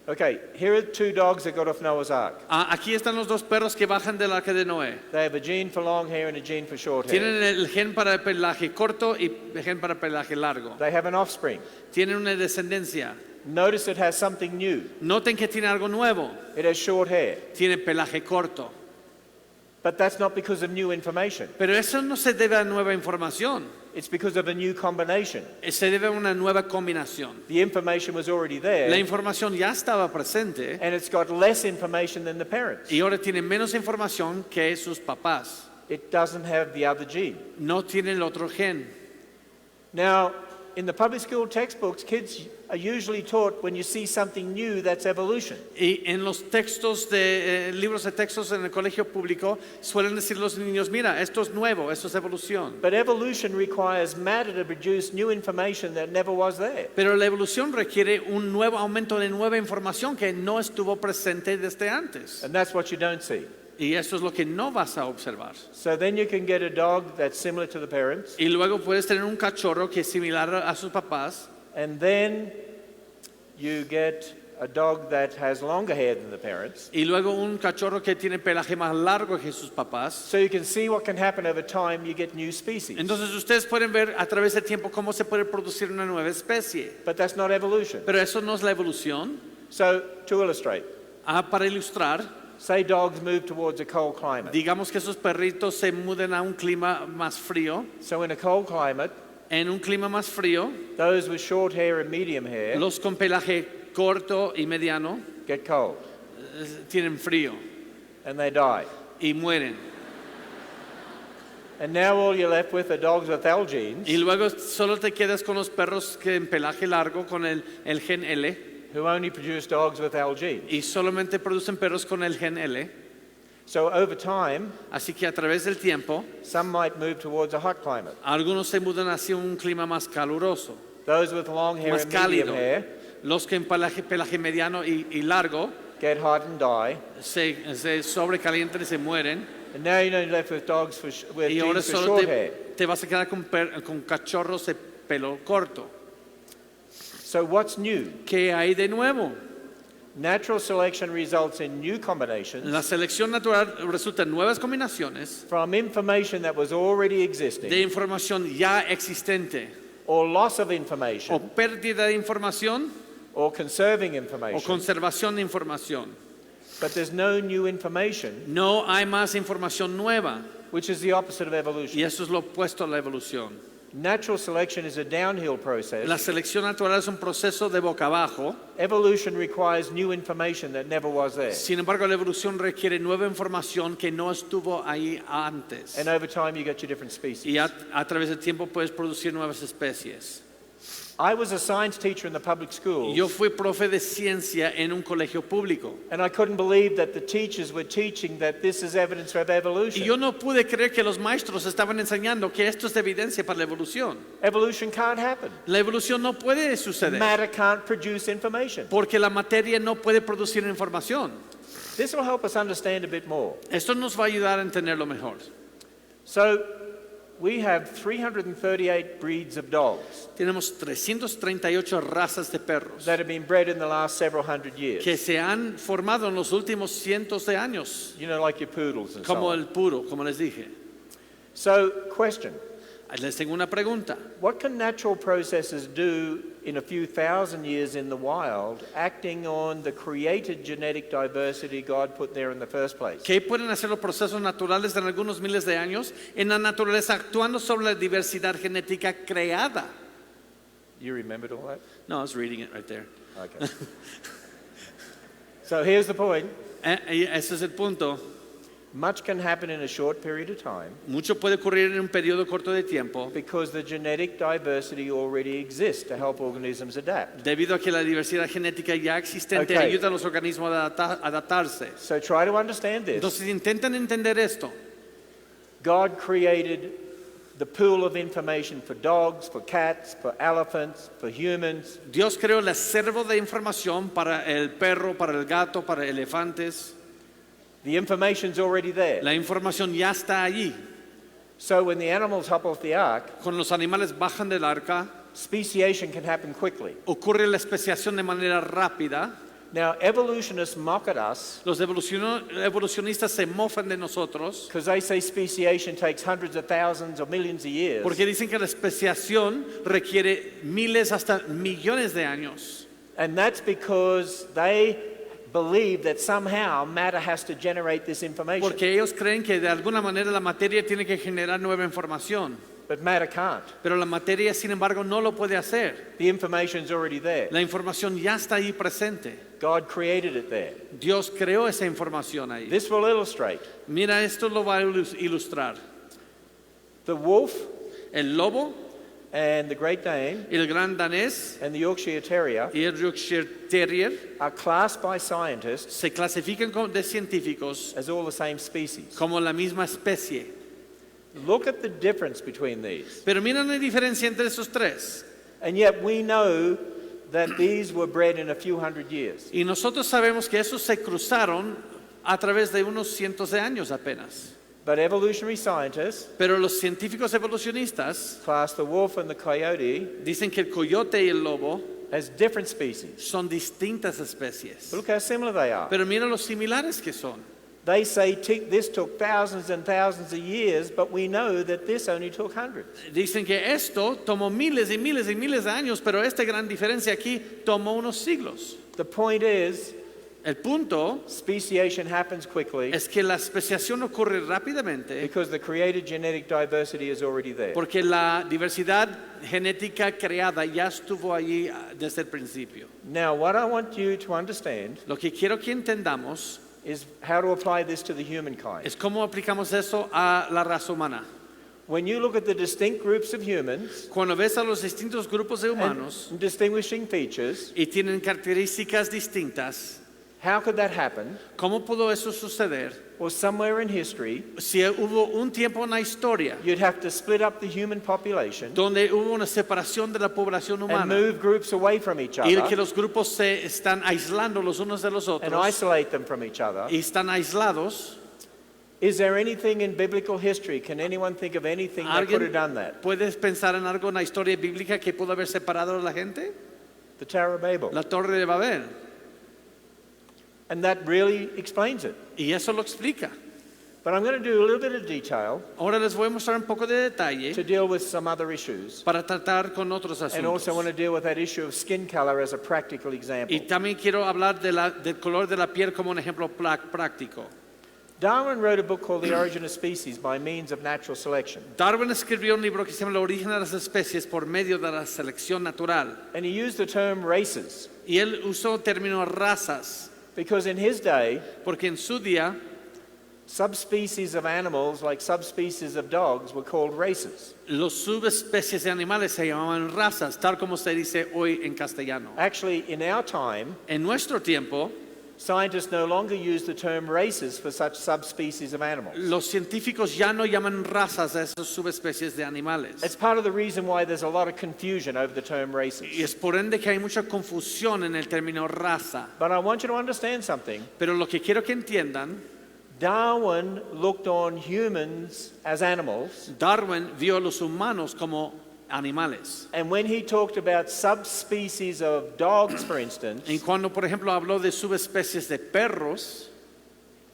Okay, here are two dogs that got off Noah's Ark. Aquí están los dos perros que bajan del arca de Noé. They have a gene for long hair and a gene for short hair. Tienen el gen para el pelaje corto y el gen para el pelaje largo. They have an offspring. Tienen una descendencia. Notice it has something new. Noten que tiene algo nuevo. It has short hair. Tiene pelaje corto. But that's not because of new information. Pero eso no se debe a nueva información. It's because of a new combination. Se debe a una nueva combinación. The information was already La there, información ya estaba presente and it's got less information than the parents. y ahora tiene menos información que sus papás. It doesn't have the other gene. No tiene el otro gen. Now, in the public school textbooks, kids are usually taught when you see something new, that's evolution. Y en los textos de libros de textos en el colegio público suelen decir los niños, mira, esto es nuevo, esto es evolución. But evolution requires matter to produce new information that never was there. Pero la evolución requiere un nuevo aumento de nueva información que no estuvo presente desde antes. And that's what you don't see. Y eso es lo que no vas a observar. So then you can get a dog that's similar to the parents, Y luego puedes tener un cachorro que es similar a sus papás. and then you get a dog that has longer hair than the parents. Y luego un cachorro que tiene pelaje más largo que sus papás. So you can see what can happen over time, you get new species. Entonces ustedes pueden ver a través del tiempo cómo se puede producir una nueva especie. But that's not evolution. Pero eso no es la evolución. So to illustrate, Para ilustrar, say dogs move towards a cold climate. digamos que esos perritos se muden a un clima más frío. So in a cold climate, En un clima más frío, those with short hair and medium hair los con pelaje corto y mediano get cold tienen frío and they die. y mueren. And now all you're left with are dogs with L genes Y luego solo te quedas con los perros que en pelaje largo con el gen L who only produce dogs with L genes. y solamente producen perros con el gen L. So over time, Así que a través del tiempo, some might move towards a hot climate. algunos se mudan hacia un clima más caluroso, Those with long hair más and medium cálido. hair Los que en pelaje mediano y largo get hot and die. se sobrecalientan y se mueren. And now you're only left with dogs with Y ahora genes for solo short hair. te vas a quedar con cachorros de pelo corto. So what's new? ¿Qué hay de nuevo? Natural selection results in new combinations La selección natural resulta en nuevas combinaciones from information that was already existing, de información ya existente or loss of o information, pérdida de información or conserving o information. conservación de información. But there's no new information, No hay más información nueva which is the opposite of y evolution. eso es lo opuesto a la evolución. Natural selection is a downhill process. La selección natural es un proceso de boca abajo. Evolution requires new information that never was there. Sin embargo, la evolución requiere nueva información que no estuvo ahí antes. And over time, you get your different species. Y a través del tiempo puedes producir nuevas especies. I was a science teacher in the public school, Yo fui profe de ciencia en un colegio público. and I couldn't believe that the teachers were teaching that this is evidence of Y evolution. yo no pude creer que los maestros estaban enseñando que esto es evidencia para la evolución. Evolution can't happen. La evolución no puede suceder Matter can't produce information. porque la materia no puede producir información. This will help us understand a bit more. Esto nos va a ayudar a entenderlo mejor. So, we have 338 breeds of dogs Tenemos 338 razas de perros that have been bred in the last several hundred years. que se han formado en los últimos cientos de años, You know, like your poodles and so como on. el puro, como les dije. So, question. Les tengo una pregunta. What can natural processes do in a few thousand years in the wild, acting on the created genetic diversity God put there in the first place? ¿Qué pueden hacer los procesos naturales en algunos miles de años en la naturaleza actuando sobre la diversidad genética creada? You remembered all that? No, I was reading it right there. Okay. So here's the point. Y ese es el punto. Much can happen in a short period of time Mucho puede ocurrir en un periodo corto de tiempo because the genetic diversity already exists to help organisms adapt. debido a que la diversidad genética ya existente Okay. ayuda a los organismos a adaptarse. So try to understand this. Entonces intentan entender esto. God created the pool of information for dogs, for cats, for elephants, for humans. Dios creó el acervo de información para el perro, para el gato, para elefantes. The information's already there. La información ya está allí. So when the animals hop off the ark, Cuando los animales bajan del arca, speciation can happen quickly. ocurre la especiación de manera rápida. Now, evolutionists mock at us Los evolucionistas se mofan de nosotros because they say speciation takes hundreds of thousands or millions of years. porque dicen que la especiación requiere miles hasta millones de años. And that's because they believe that somehow matter has to generate this information. Porque ellos creen que de alguna manera la materia tiene que generar nueva información. But matter can't. Pero la materia, sin embargo, no lo puede hacer. The information's already there. La información ya está ahí presente. God created it there. Dios creó esa información ahí. This will illustrate. Mira, esto lo va a ilustrar. The wolf El lobo, and the Great Dane el gran danés and the Yorkshire Terrier y el Yorkshire Terrier are classed by scientists se clasifican de científicos as all the same species. como la misma especie. Look at the difference between these. Pero mira la diferencia entre esos tres. And yet we know that these were bred in a few hundred years. Y nosotros sabemos que esos se cruzaron a través de unos cientos de años apenas. But evolutionary scientists Pero los científicos evolucionistas class the wolf and the coyote dicen que el coyote y el lobo as different species. son distintas especies. But look how similar they are. Pero mira lo similares que son. They say this took thousands and thousands of years, but we know that this only took hundreds. Dicen que esto tomó miles y miles y miles de años, pero esta gran diferencia aquí tomó unos siglos. The point is, El punto speciation happens quickly es que la especiación ocurre rápidamente because the created genetic diversity is already there. porque la diversidad genética creada ya estuvo allí desde el principio. Now, what I want you to understand Lo que quiero que entendamos is how to apply this to the humankind. es cómo aplicamos eso a la raza humana. When you look at the distinct groups of humans Cuando ves a los distintos grupos de humanos and distinguishing features, y tienen características distintas, how could that happen? ¿cómo pudo eso suceder? Or somewhere in history, Si hubo un tiempo en la historia you'd have to split up the human population donde hubo una separación de la población and humana move groups away from each y que other los grupos se están aislando los unos de los and otros isolate them from each other. y están aislados, Is there anything in biblical history? Can anyone think of anything that could have done that? ¿puedes pensar en algo en la historia bíblica que pudo haber separado a la gente? The Tower of Babel. La Torre de Babel. And that really explains it. Y eso lo explica. But I'm going to do a little bit of detail Ahora les voy a mostrar un poco de detalle to deal with some other issues. para tratar con otros And also want asuntos. to deal with that issue of skin color as a practical example. Y también quiero hablar del color de la piel como un ejemplo práctico. Darwin wrote a book called The Origin of Species by Means of Natural Selection. Darwin escribió un libro que se llama El origen de las especies por medio de la selección natural. And he used the term races Y él usó el término razas, because in his day, porque en su día subspecies of animals like subspecies of dogs were called races. los subespecies de animales se llamaban razas, tal como se dice hoy en castellano. Actually, in our time, En nuestro tiempo, scientists no longer use the term races for such subspecies of animals. los científicos ya no llaman razas a esas subespecies de animales. It's part of the reason why there's a lot of confusion over the term races. Y es por ende que hay mucha confusión en el término raza. But I want you to understand something. Pero lo que quiero que entiendan, Darwin looked on humans as animals, Darwin vio a los humanos como animales. and when he talked about subspecies of dogs, for instance, Y cuando, por ejemplo, habló de subespecies de perros,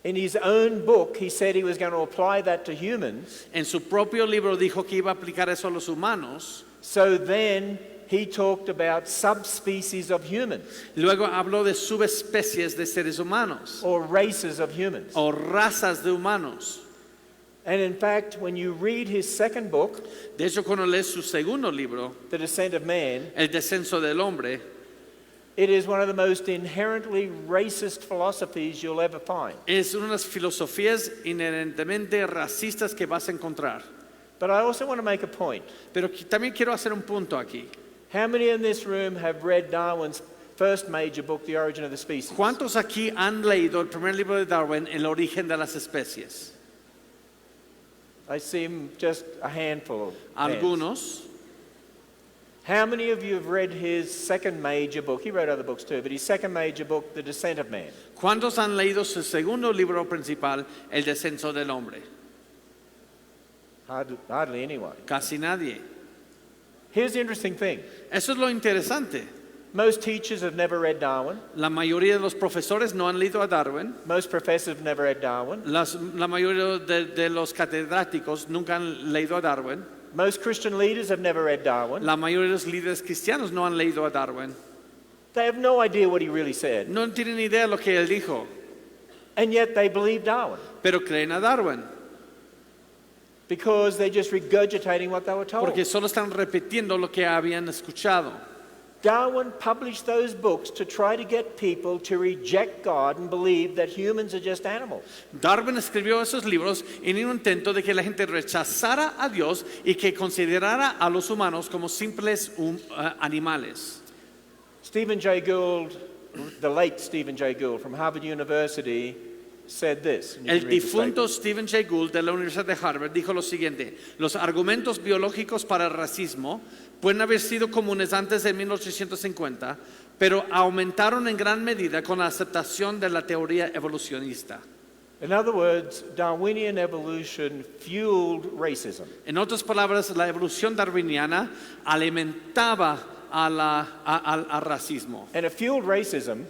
in his own book, he said he was going to apply that to humans. en su propio libro dijo que iba a aplicar eso a los humanos. So then he talked about subspecies of humans Luego habló de subespecies de seres humanos or races of humans. o razas de humanos. And in fact, when you read his second book, De hecho, cuando lees su segundo libro, The Descent of Man, El descenso del hombre, It is one of the most inherently racist philosophies you'll ever find. Es una de las filosofías inherentemente racistas que vas a encontrar. But I also want to make a point. Pero también quiero hacer un punto aquí. How many in this room have read Darwin's first major book, The Origin of the Species? ¿Cuántos aquí han leído el primer libro de Darwin, El origen de las especies? I see just a handful of hands. Algunos. How many of you have read his second major book? He wrote other books too, but his second major book, The Descent of Man. ¿Cuántos han leído su segundo libro principal, El descenso del hombre? Hardly anyone. Casi nadie. Here's the interesting thing. Eso es lo interesante. Most teachers have never read Darwin. La mayoría de los profesores no han leído a Darwin. Most professors have never read Darwin. La mayoría de los catedráticos nunca han leído a Darwin. Most Christian leaders have never read Darwin. La mayoría de los líderes cristianos no han leído a Darwin. They have no idea what he really said. No tienen idea de lo que él dijo, And yet they believe Darwin pero creen a Darwin. because they're just regurgitating what they were told. Porque solo están repitiendo lo que habían escuchado. Darwin published those books to try to get people to reject God and believe that humans are just animals. Darwin escribió esos libros en un intento de que la gente rechazara a Dios y que considerara a los humanos como simples animales. Stephen Jay Gould, the late Stephen Jay Gould from Harvard University, said this. and you El can read the difunto statement. Stephen Jay Gould de la Universidad de Harvard dijo lo siguiente: los argumentos biológicos para el racismo pueden haber sido comunes antes de 1850, pero aumentaron en gran medida con la aceptación de la teoría evolucionista. In other words, Darwinian evolution fueled racism. En otras palabras, la evolución darwiniana alimentaba al racismo. And it fueled racism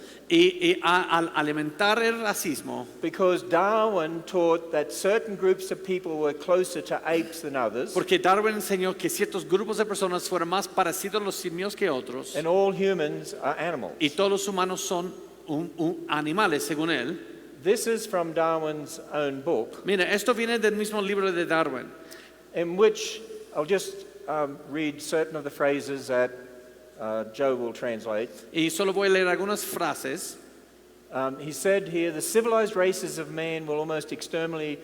Al alimentar el racismo, because Darwin taught that certain groups of people were closer to apes than others, porque Darwin enseñó que ciertos grupos de personas fueron más parecidos a los simios que otros, and all humans are animals. y todos los humanos son animales, según él. This is from Darwin's own book, Mira, esto viene del mismo libro de Darwin, in which I'll just read certain of the phrases that Joe will translate. y solo voy a leer algunas frases. He said here, the civilized races of man will almost certainly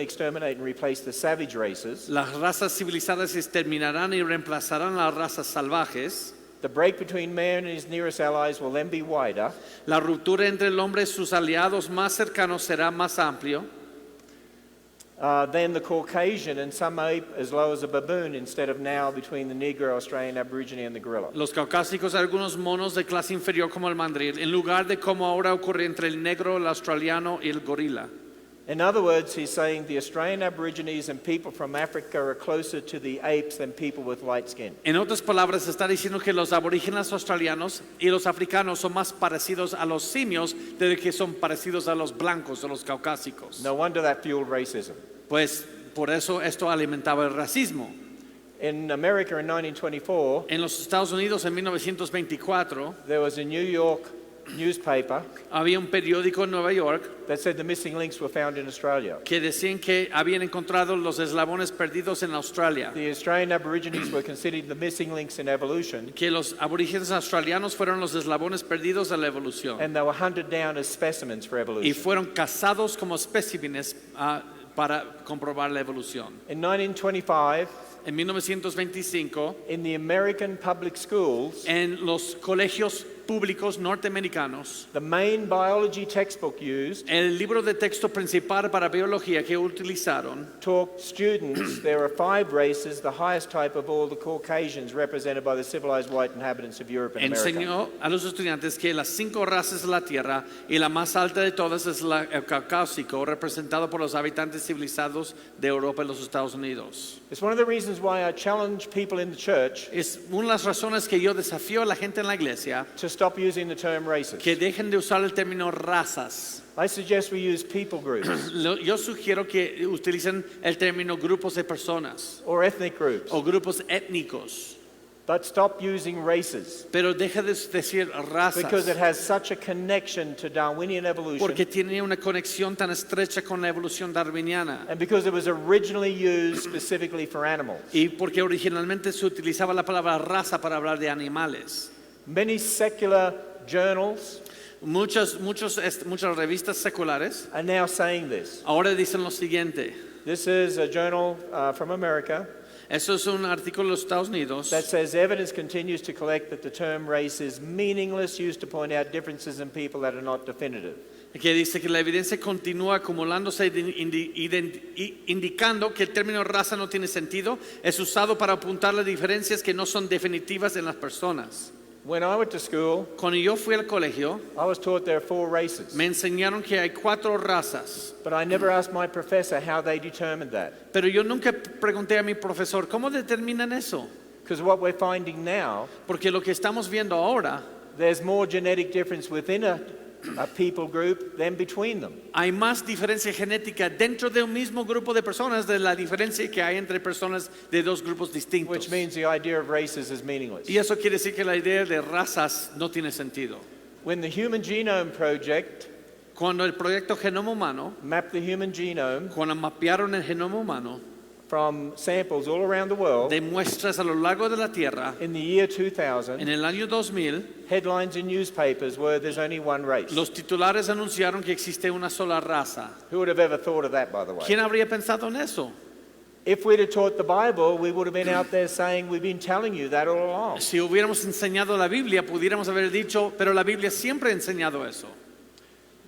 exterminate and replace the savage races. Las razas civilizadas exterminarán y reemplazarán las razas salvajes. The break between man and his nearest allies will then be wider. La ruptura entre el hombre y sus aliados más cercanos será más amplio. Then the Caucasian and some ape as low as a baboon instead of now between the Negro, Australian Aborigine and the gorilla. Los caucásicos, algunos monos de clase inferior como el mandril, en lugar de como ahora ocurre entre el negro, el australiano y el gorila. In other words, he's saying the Australian Aborigines and people from Africa are closer to the apes than people with light skin. En otras palabras, está diciendo que los aborígenes australianos y los africanos son más parecidos a los simios de que son parecidos a los blancos o los caucásicos. No wonder that fueled racism. Pues por eso esto alimentaba el racismo. In America in 1924, En los Estados Unidos en 1924 there was a New York newspaper había un periódico en Nueva York that said the missing links were found in Australia. que decían que habían encontrado los eslabones perdidos en Australia, The Australian Aborigines were considered the missing links in evolution, que los aborígenes australianos fueron los eslabones perdidos de la evolución and they were hunted down as specimens for y evolution. fueron cazados como especímenes para comprobar la evolución. In 1925, En 1925, in the American public schools, en los colegios públicos norteamericanos, the main biology textbook used el libro de texto principal para biología que utilizaron taught students there are 5 races, the highest type of all the Caucasians represented by the civilized white inhabitants of Europe and America. enseñó a los estudiantes que las 5 razas de la Tierra y la más alta de todas es el caucásico, representado por los habitantes civilizados de Europa y los Estados Unidos. It's one of the reasons why I challenge people in the church Es una de las razones que yo desafío a la gente en la iglesia to stop using the term races. que dejen de usar el término razas. I suggest we use people groups Yo sugiero que utilicen el término grupos de personas or ethnic groups, o grupos étnicos, but stop using races pero deja de decir because it razas has such a connection to Darwinian evolution porque tiene una conexión tan estrecha con la evolución darwiniana and because it was originally used specifically for animals. y porque originalmente se utilizaba la palabra raza para hablar de animales. Many secular journals Muchas revistas seculares are now saying this. ahora dicen lo siguiente. This is a journal from America Eso es un artículo de los Estados Unidos that says evidence continues to collect that the term race is meaningless, used to point out differences in people that are not definitive. que dice que la evidencia continúa acumulándose indicando que el término raza no tiene sentido, es usado para apuntar las diferencias que no son definitivas en las personas. When I went to school, Cuando yo fui al colegio, I was taught there are 4 races. me enseñaron que hay 4 razas, But I never asked my professor how they determined that. pero yo nunca pregunté a mi profesor, ¿cómo determinan eso? Because what we're finding now, Porque lo que estamos viendo ahora, there's more genetic difference within a people group than between them. hay más diferencia genética dentro de un mismo grupo de personas de la diferencia que hay entre personas de dos grupos distintos. Which means the idea of races is meaningless. Y eso quiere decir que la idea de razas no tiene sentido. When the Human Genome Project Cuando el proyecto Genoma Humano, mapped the human genome cuando mapearon el genoma humano from samples all around the world, de muestras a lo largo de la Tierra, in the year 2000, en el año 2000, headlines in newspapers were there's only one race. los titulares anunciaron que existe una sola raza. Who would have ever thought of that, by the way? ¿Quién habría pensado en eso? If we'd have taught the Bible, we would have been out there saying, we've been telling you that all along. Si hubiéramos enseñado la Biblia, pudiéramos haber dicho, pero la Biblia siempre ha enseñado eso.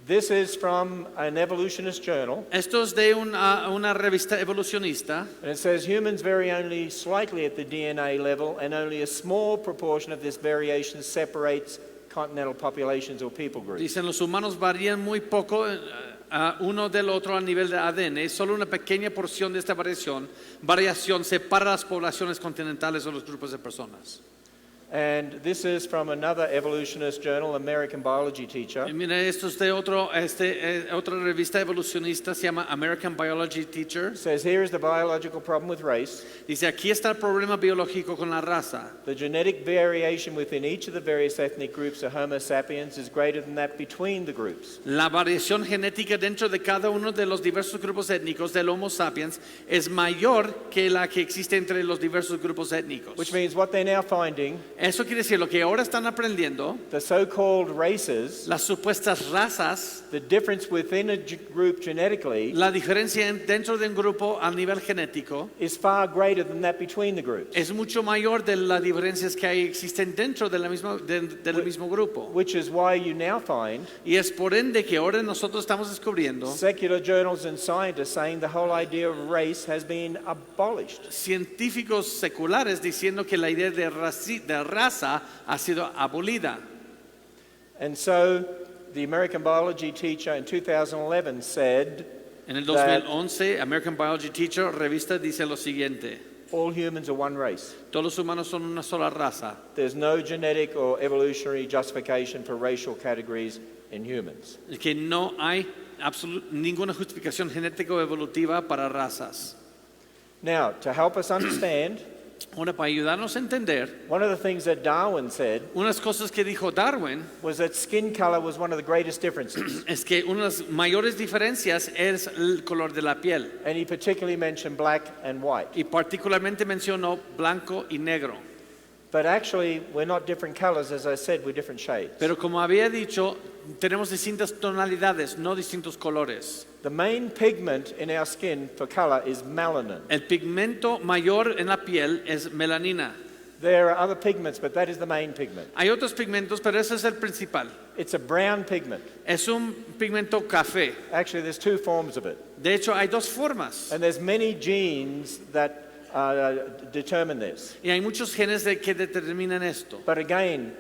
This is from an evolutionist journal, Esto es de una revista evolucionista, and it says humans vary only slightly at the DNA level, and only a small proportion of this variation separates continental populations or people groups. dicen los humanos varían muy poco uno del otro a nivel de ADN, solo una pequeña porción de esta variación separa las poblaciones continentales o los grupos de personas. And this is from another evolutionist journal, American Biology Teacher. Y mira, esto es de otra revista evolucionista, se llama American Biology Teacher. It says here is the biological problem with race. Dice, aquí está el problema biológico con la raza. The genetic variation within each of the various ethnic groups of Homo sapiens is greater than that between the groups. La variación genética dentro de cada uno de los diversos grupos étnicos del Homo sapiens es mayor que la que existe entre los diversos grupos étnicos. Which means what they're now finding, Eso quiere decir, lo que ahora están aprendiendo, the so-called races, las supuestas razas, the difference within a group genetically la diferencia dentro de un grupo a nivel genético is far greater than that between the groups. es mucho mayor de las diferencias que existen dentro de del mismo grupo. Which is why you now find Y es por ende que ahora nosotros estamos descubriendo secular journals and scientists saying the whole idea of race has been abolished. científicos seculares diciendo que la idea de raza ha sido abolida. And so the American Biology Teacher in 2011 said En el 2011, American Biology Teacher, revista, dice lo siguiente. all humans are one race. Todos los humanos son una sola raza. There's no genetic or evolutionary justification for racial categories in humans. Que no hay ninguna justificación genética o evolutiva para razas. Now, to help us understand, Ahora, para ayudarnos a entender, one of the things that Darwin said unas cosas que dijo Darwin was that skin color was one of the greatest differences. es que una de las mayores diferencias es el color de la piel. And he particularly mentioned black and white. Y particularmente mencionó blanco y negro. But actually, we're not different colors, as I said, we're different shades. Pero como había dicho, tenemos distintas tonalidades, no distintos colores. The main pigment in our skin for color is melanin. El pigmento mayor en la piel es melanina. There are other pigments, but that is the main pigment. Hay otros pigmentos, pero ese es el principal. It's a brown pigment. Es un pigmento café. Actually, there's 2 forms of it. De hecho, hay dos formas. And there's many genes that determine this. Y hay muchos genes que determinan esto. But again,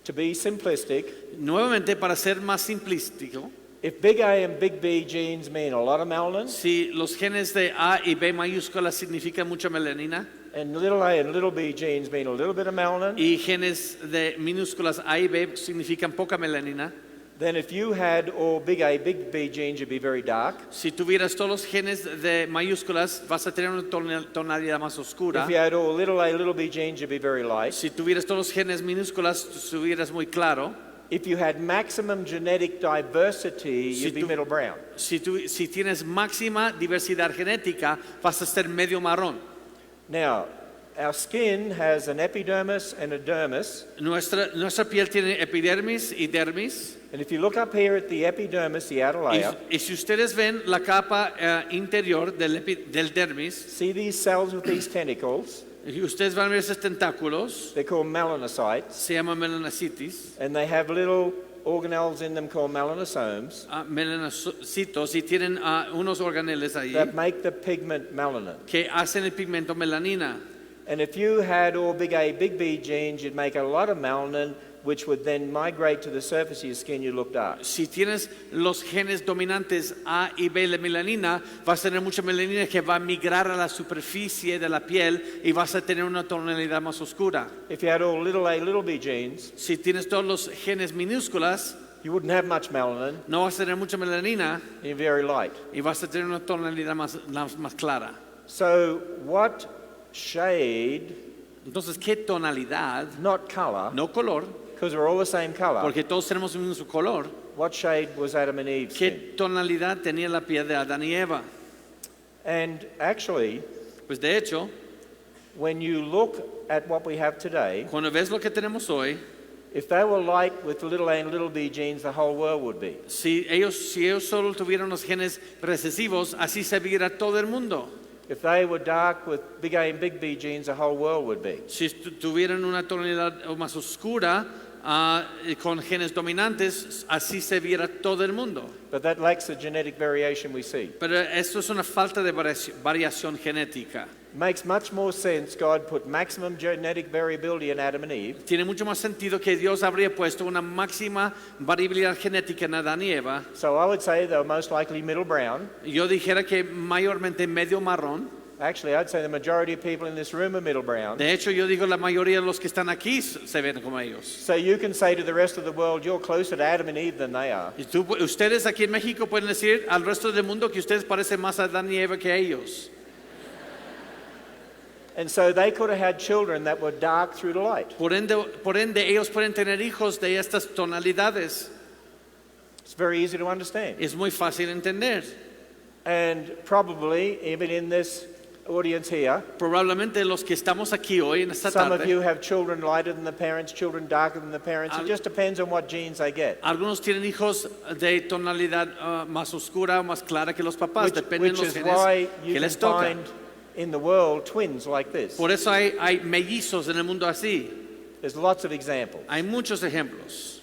to be simplistic, Nuevamente, para ser más simplístico, if big A and big B genes mean a lot of melanin, si los genes de A y B mayúsculas significan mucha melanina, and little a and little b genes mean a little bit of melanin, y genes de minúsculas A y B significan poca melanina, then if you had all big A, big B genes, you'd be very dark. si tuvieras todos los genes de mayúsculas, vas a tener una tonalidad más oscura. If you had all little a, little b genes, you'd be very light. Si tuvieras todos los genes minúsculas, estuvieras muy claro. If you had maximum genetic diversity, Si you'd be tú- middle brown. Si tienes máxima diversidad genética, vas a ser medio marrón. Now, Our skin has an epidermis and a dermis. Nuestra piel tiene epidermis y dermis. And if you look up here at the epidermis, the outer layer, Y si ustedes ven la capa interior del dermis, see these cells with these tentacles? y ustedes van a ver esos tentáculos, They're called melanocytes. se llama melanocitis, And they have little organelles in them called melanosomes melanocitos, y tienen unos organeles ahí that make the pigment melanin. que hacen el pigmento melanina. And if you had all big A, big B genes, you'd make a lot of melanin, which would then migrate to the surface of your skin, you look dark. Si tienes los genes dominantes A y B de melanina, vas a tener mucha melanina que va a migrar a la superficie de la piel y vas a tener una tonalidad más oscura. If you had all little A, little B genes, Si tienes todos los genes minúsculas, you wouldn't have much melanin, no vas a tener mucha melanina and you're very light. y vas a tener una tonalidad más clara. So what shade, Entonces, ¿qué tonalidad? not color, No color, because we're all the same color, porque todos tenemos el mismo color. what shade was Adam and Eve's skin? ¿Qué tonalidad tenía la piel de Adán y Eva? And actually, Pues de hecho, when you look at what we have today, cuando ves lo que tenemos hoy, if they were light with the little A and little B genes, the whole world would be. si ellos solo tuvieran los genes recesivos, así se viera todo el mundo. If they were dark with big A and big B genes, the whole world would be. Si tuvieran una tonalidad más oscura con genes dominantes, así se viera todo el mundo. But that lacks the genetic variation we see. Pero esto es una falta de variación genética. Makes much more sense God put maximum genetic variability in Adam and Eve, Tiene mucho más sentido que Dios habría puesto una máxima variabilidad genética en Adán y Eva. so I would say they were most likely middle brown. Yo dijera que mayormente medio marrón. Actually, I'd say the majority of people in this room are middle brown. De hecho, yo digo la mayoría de los que están aquí se ven como ellos. So you can say to the rest of the world, you're closer to Adam and Eve than they are. Y ustedes aquí en México pueden decir al resto del mundo que ustedes parecen más a Adán y Eva que a ellos. And so they could have had children that were dark through the light. Por ende, ellos pueden tener hijos de estas tonalidades. It's very easy to understand. Es muy fácil entender. And probably, even in this audience here, Probablemente los que estamos aquí hoy en esta some of tarde, you have children lighter than the parents, children darker than the parents. It just depends on what genes they get. algunos tienen hijos de tonalidad más oscura o más clara que los papás, depende de Which los is genes why you que can les toca. find in the world twins like this. Por eso hay mellizos en el mundo así. There's lots of examples. Hay muchos ejemplos.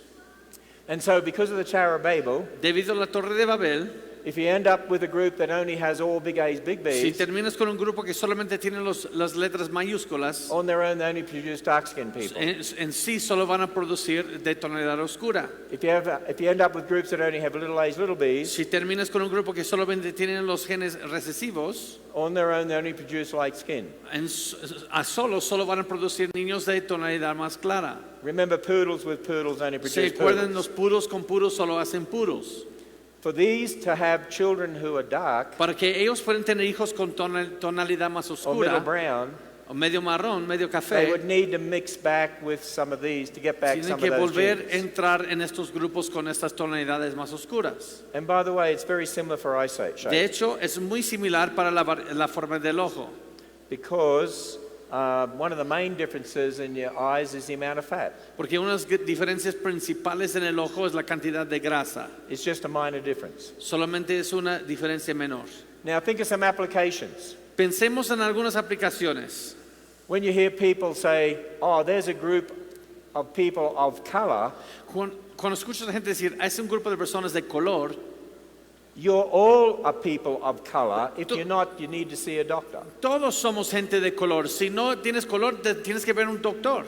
And so because of the Tower of Babel, Debido a la Torre de Babel, if you end up with a group that only has all big A's, big si B's, terminas con un grupo que solamente tiene las letras mayúsculas, on their own they only produce dark-skinned people. en sí solo van a producir de tonalidad oscura. If you end up with groups that only have little A's, little B's, Si terminas con un grupo que solamente tienen los genes recesivos, on their own they only produce light skin. solo van a producir niños de tonalidad más clara. Remember, poodles with poodles only ¿Se produce acuerdan? poodles. Los puros con puros solo hacen puros. For these to have children who are dark Para que ellos puedan tener hijos con tonalidad más or middle oscura, brown, o medio marrón, medio they café, would need to mix back with some of these to get back tienen some que of those volver a genes. entrar en estos grupos con estas tonalidades más oscuras. And by the way, it's very similar for eyesight De shape hecho, es muy similar para la forma del ojo, because one of the main differences in your eyes is the amount of fat. porque una de las diferencias principales en el ojo es la cantidad de grasa. It's just a minor difference. Solamente es una diferencia menor. Now think of some applications. Pensemos en algunas aplicaciones. When you hear people say, oh, there's a group of people of color, Cuando escuchas a la gente decir, es un grupo de personas de color, you're all a people of color. If you're not, you need to see a doctor. todos somos gente de color. Si no tienes color, tienes que ver un doctor,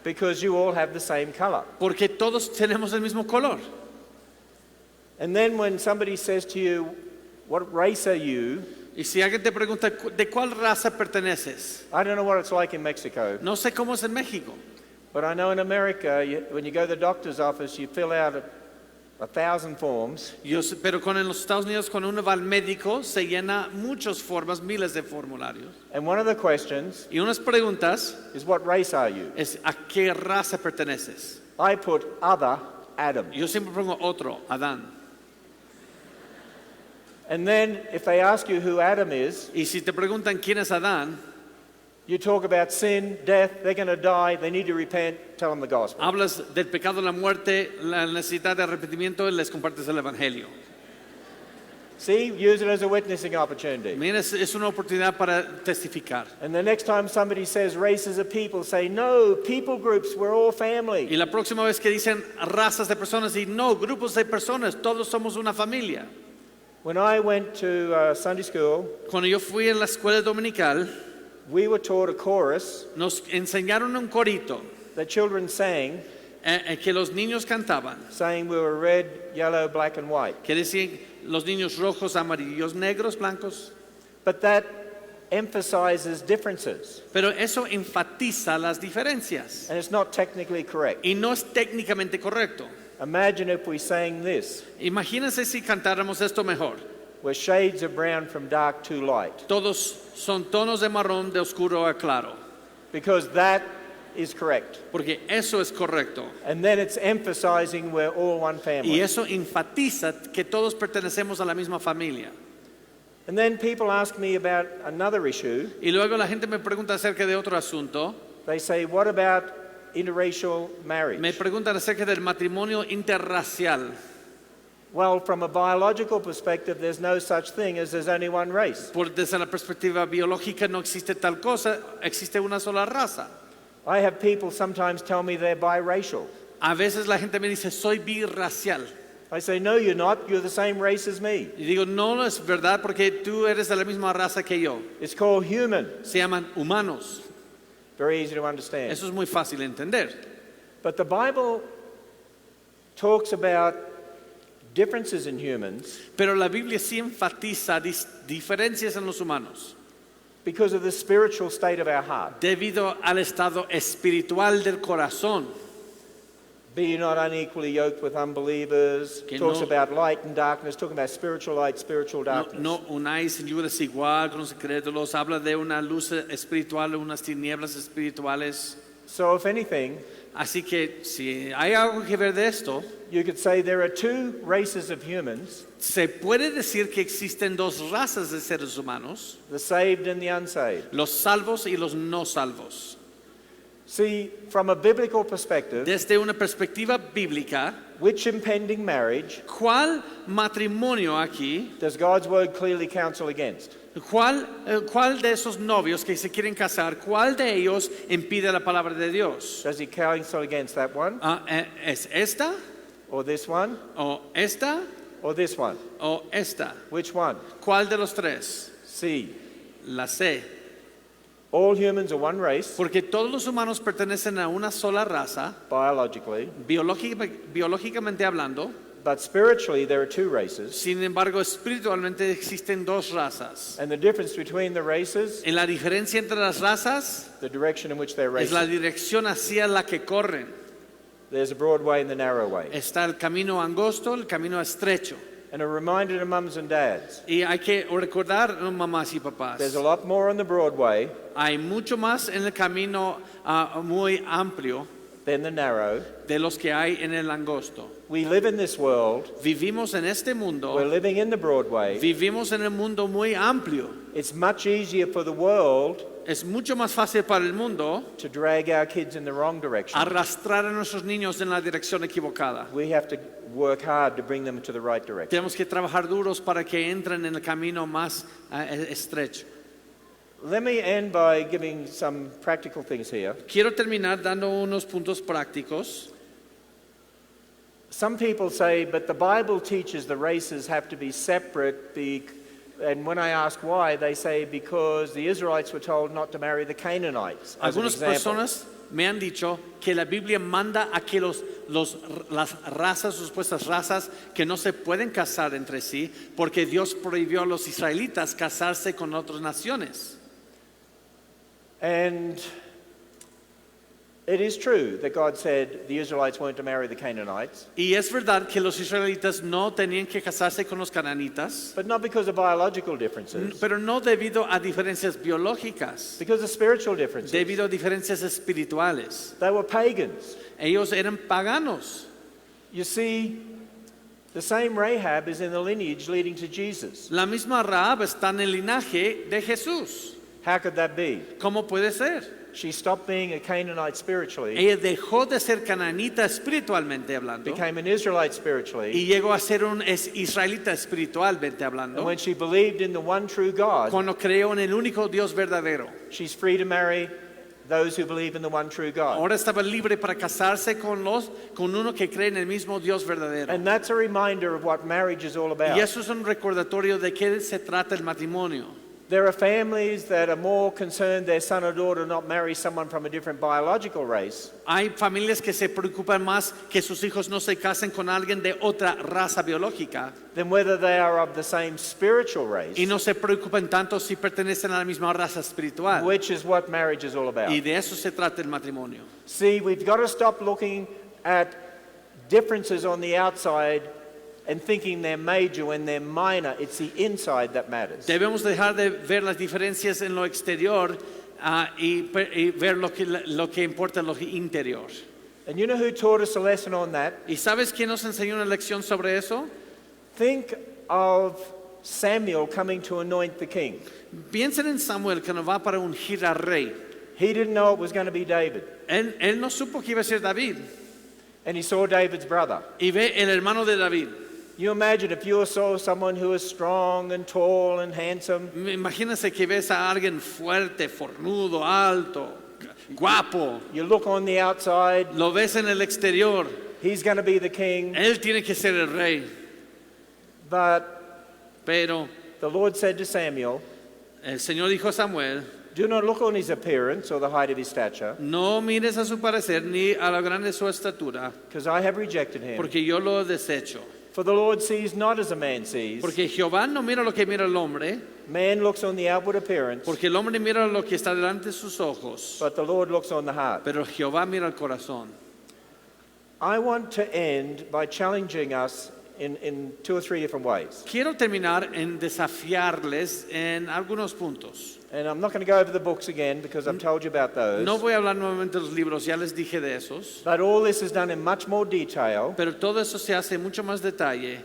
Because you all have the same color. porque todos tenemos el mismo color. And then when somebody says to you, what race are you? Y si alguien te pregunta, ¿de cuál raza perteneces? I don't know what it's like in Mexico, No sé cómo es en México, but I know in America, when you go to the doctor's office, you fill out 1,000 forms, pero en los Estados Unidos, cuando uno va al médico, se llena muchas formas, miles de formularios. and one of the questions Y unas preguntas is, what race are you? es, ¿a qué raza perteneces? I put other Adam. Yo siempre pongo otro, Adán. And then if they ask you who Adam is, Y si te preguntan quién es Adán, you talk about sin, death, they're going to die, they need to repent, tell them the gospel. hablas del pecado, la muerte, la necesidad de arrepentimiento y les compartes el evangelio. See, use it as a witnessing opportunity. Mira, es una oportunidad para testificar. And the next time somebody says races of people, say, no, people groups, we're all family. Y la próxima vez que dicen razas de personas, y no, grupos de personas, todos somos una familia. When I went to Sunday school, Cuando yo fui en la escuela dominical, we were taught a chorus nos enseñaron un corito that children sang, que los niños cantaban, saying we were red, yellow, black, and white. que decían los niños rojos, amarillos, negros, blancos. But that emphasizes differences, Pero eso enfatiza las diferencias and it's not technically correct. y no es técnicamente correcto. Imagine if we sang this, Imagínense si cantáramos esto mejor. where shades of brown from dark to light, Todos son tonos de marrón de oscuro a claro, because that is correct. porque eso es correcto. And then it's emphasizing we're all one Y family. eso enfatiza que todos pertenecemos a la misma familia. And then people ask me about another issue. Y luego la gente me pregunta acerca de otro asunto. They say, what about interracial marriage? Me preguntan acerca del matrimonio interracial. Well, from a biological perspective, there's no such thing as there's only one race. Desde la perspectiva biológica no existe tal cosa, existe una sola raza. I have people sometimes tell me they're biracial. A veces la gente me dice, soy birracial. I say, no, you're not. You're the same race as me. Y digo, no, no es verdad porque tú eres de la misma raza que yo. It's called human. Se llaman humanos. Very easy to understand. Eso es muy fácil de entender. But the Bible talks about differences in humans Pero la Biblia sí enfatiza diferencias en los humanos because of the spiritual state of our heart. debido al estado espiritual del corazón. Be you not unequally yoked with unbelievers. Que Talks no- about light and darkness, talking about spiritual light, spiritual No, darkness. no unáis en yugo desigual con los incrédulos. Habla de una luz espiritual, unas tinieblas espirituales. So if anything, Así que si hay algo que ver de esto, you could say there are two races of humans, se puede decir que existen dos razas de seres humanos, the saved and the unsaved. los salvos y los no salvos. See, from a biblical perspective, Desde una perspectiva bíblica, which impending marriage ¿cuál matrimonio aquí, does God's word clearly counsel against? cuál de esos novios que se quieren casar, cuál de ellos impide la palabra de Dios? Does he counsel against that one, ¿Es esta or this one, o esta or this one? o esta? Which one? ¿Cuál de los tres? C. La C. All humans are one race, Porque todos los humanos pertenecen a una sola raza, biologically, biológicamente hablando. but spiritually there are two races. Sin embargo, espiritualmente existen dos razas. And the difference between the races, En la diferencia entre las razas the direction in which they're es la racing. dirección hacia la que corren. There's a broad way and the narrow way. Está el camino angosto, el camino estrecho. And a reminder to mums and dads, Y hay que recordar, mamás y papás, there's a lot more on the broad way hay mucho más en el camino muy amplio than the narrow. de los que hay en el angosto. We live in this world, Vivimos en este we're mundo, living in the broad way. vivimos en el mundo muy amplio. It's much easier for the world Es mucho más fácil para el mundo to drag our kids in the wrong direction. arrastrar a nuestros niños en la dirección equivocada. We have to work hard to bring them to the right direction. Tenemos que trabajar duros para que entren en el camino más estrecho. Let me end by giving some practical things here. Quiero terminar dando unos puntos prácticos. Some people say, but the Bible teaches the races have to be separate. And when I ask why, they say because the Israelites were told not to marry the Canaanites. As an Algunas example. personas me han dicho que la Biblia manda a que las razas, supuestas razas, que no se pueden casar entre sí, porque Dios prohibió a los israelitas casarse con otras naciones. And it is true that God said the Israelites weren't to marry the Canaanites, Y es verdad que los israelitas no tenían que casarse con los cananitas, but not because of biological differences, pero no debido a diferencias biológicas, because of spiritual differences. debido a diferencias espirituales. They were pagans. Ellos eran paganos. You see, The same Rahab is in the lineage leading to Jesus. La misma Rahab está en el linaje de Jesús. How could that be? ¿Cómo puede ser? She stopped being a Canaanite spiritually, Ella dejó de ser cananita espiritualmente hablando became an Israelite spiritually, y llegó a ser un israelita espiritualmente and hablando. when she believed in the one true God, Cuando creó en el único Dios verdadero, she's free to marry those who believe in the one true God. ahora estaba libre para casarse con uno que cree en el mismo Dios verdadero. And that's a reminder of what marriage is all Y about. eso es un recordatorio de qué se trata el matrimonio. There are families that are more concerned their son or daughter not marry someone from a different biological race Hay familias que se preocupan más que sus hijos no se casen con alguien de otra raza biológica than whether they are of the same spiritual race, y no se preocupan tanto si pertenecen a la misma raza espiritual. which is what marriage is all about. Y de eso se trata el matrimonio. See, we've got to stop looking at differences on the outside and thinking they're major when they're minor. It's the inside that matters. Debemos dejar de ver las diferencias en lo exterior y ver lo que importa en lo interior. And you know who taught us a lesson on that? ¿Y sabes quién nos enseñó una lección sobre eso? Think of Samuel coming to anoint the king. Piensen en Samuel que nos va para ungir al rey. He didn't know it was going to be David. Él no supo que iba a ser David. And he saw David's brother. Y ve el hermano de David. You imagine if you saw someone who was strong and tall and handsome, Imagínense que ves a alguien fuerte, fornudo, alto, guapo. you look on the outside, Lo ves en el exterior. he's going to be the king. Él tiene que ser el rey. But Pero the Lord said to Samuel, el Señor dijo a Samuel, do not look on his appearance or the height of his stature, no mires a su parecer ni a lo grande de su estatura, because I have rejected him. porque yo lo desecho. For the Lord sees not as a man sees. Porque Jehová no mira lo que mira el hombre, Man looks on the outward appearance, porque el hombre mira lo que está delante de sus ojos, but the Lord looks on the heart. pero Jehová mira el corazón. I want to end by challenging us in two or three different ways. Quiero terminar en desafiarles en algunos puntos. And I'm not going to go over the books again because I've told you about those. No voy a hablar nuevamente de los libros, ya les dije de esos, But all this is done in much more detail pero todo eso se hace en mucho más detalle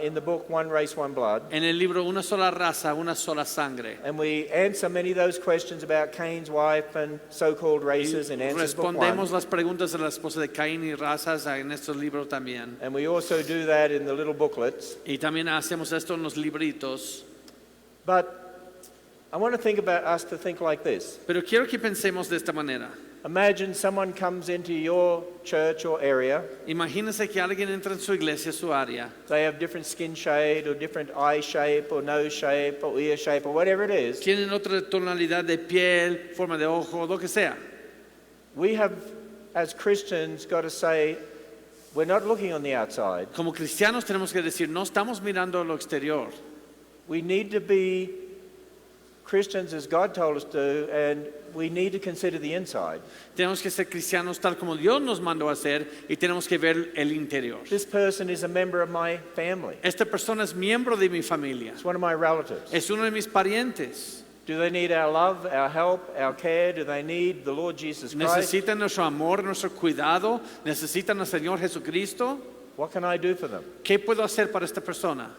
in the book One Race, One Blood. en el libro Una sola raza, una sola sangre. And we answer many of those questions about Cain's wife and so-called races in Answers Book 1. Respondemos las preguntas de la esposa de Caín y razas en estos libros también. And we also do that in the little booklets. Y también hacemos esto en los libritos. But I want to think about us to think like this. Pero quiero que pensemos de esta manera. Imagine someone comes into your church or area. Imagínense que alguien entra en su iglesia, su área. They have different skin shade or different eye shape or nose shape or ear shape or whatever it is. Tienen otra tonalidad de piel, forma de ojo, lo que sea. We have, as Christians, got to say, we're not looking on the outside. Como cristianos tenemos que decir, no estamos mirando lo exterior. We need to be Christians as God told us to, and we need to consider the inside. Tenemos que ser cristianos tal como Dios nos mandó a hacer y tenemos que ver el interior. This person is a member of my family. Esta persona es miembro de mi familia. It's one of my relatives. Es uno de mis parientes. Do they need our love, our help, our care? Do they need the Lord Jesus Christ? Necesitan nuestro amor, nuestro cuidado. Necesitan al Señor Jesucristo. What can I do for them? ¿Qué puedo hacer para esta persona?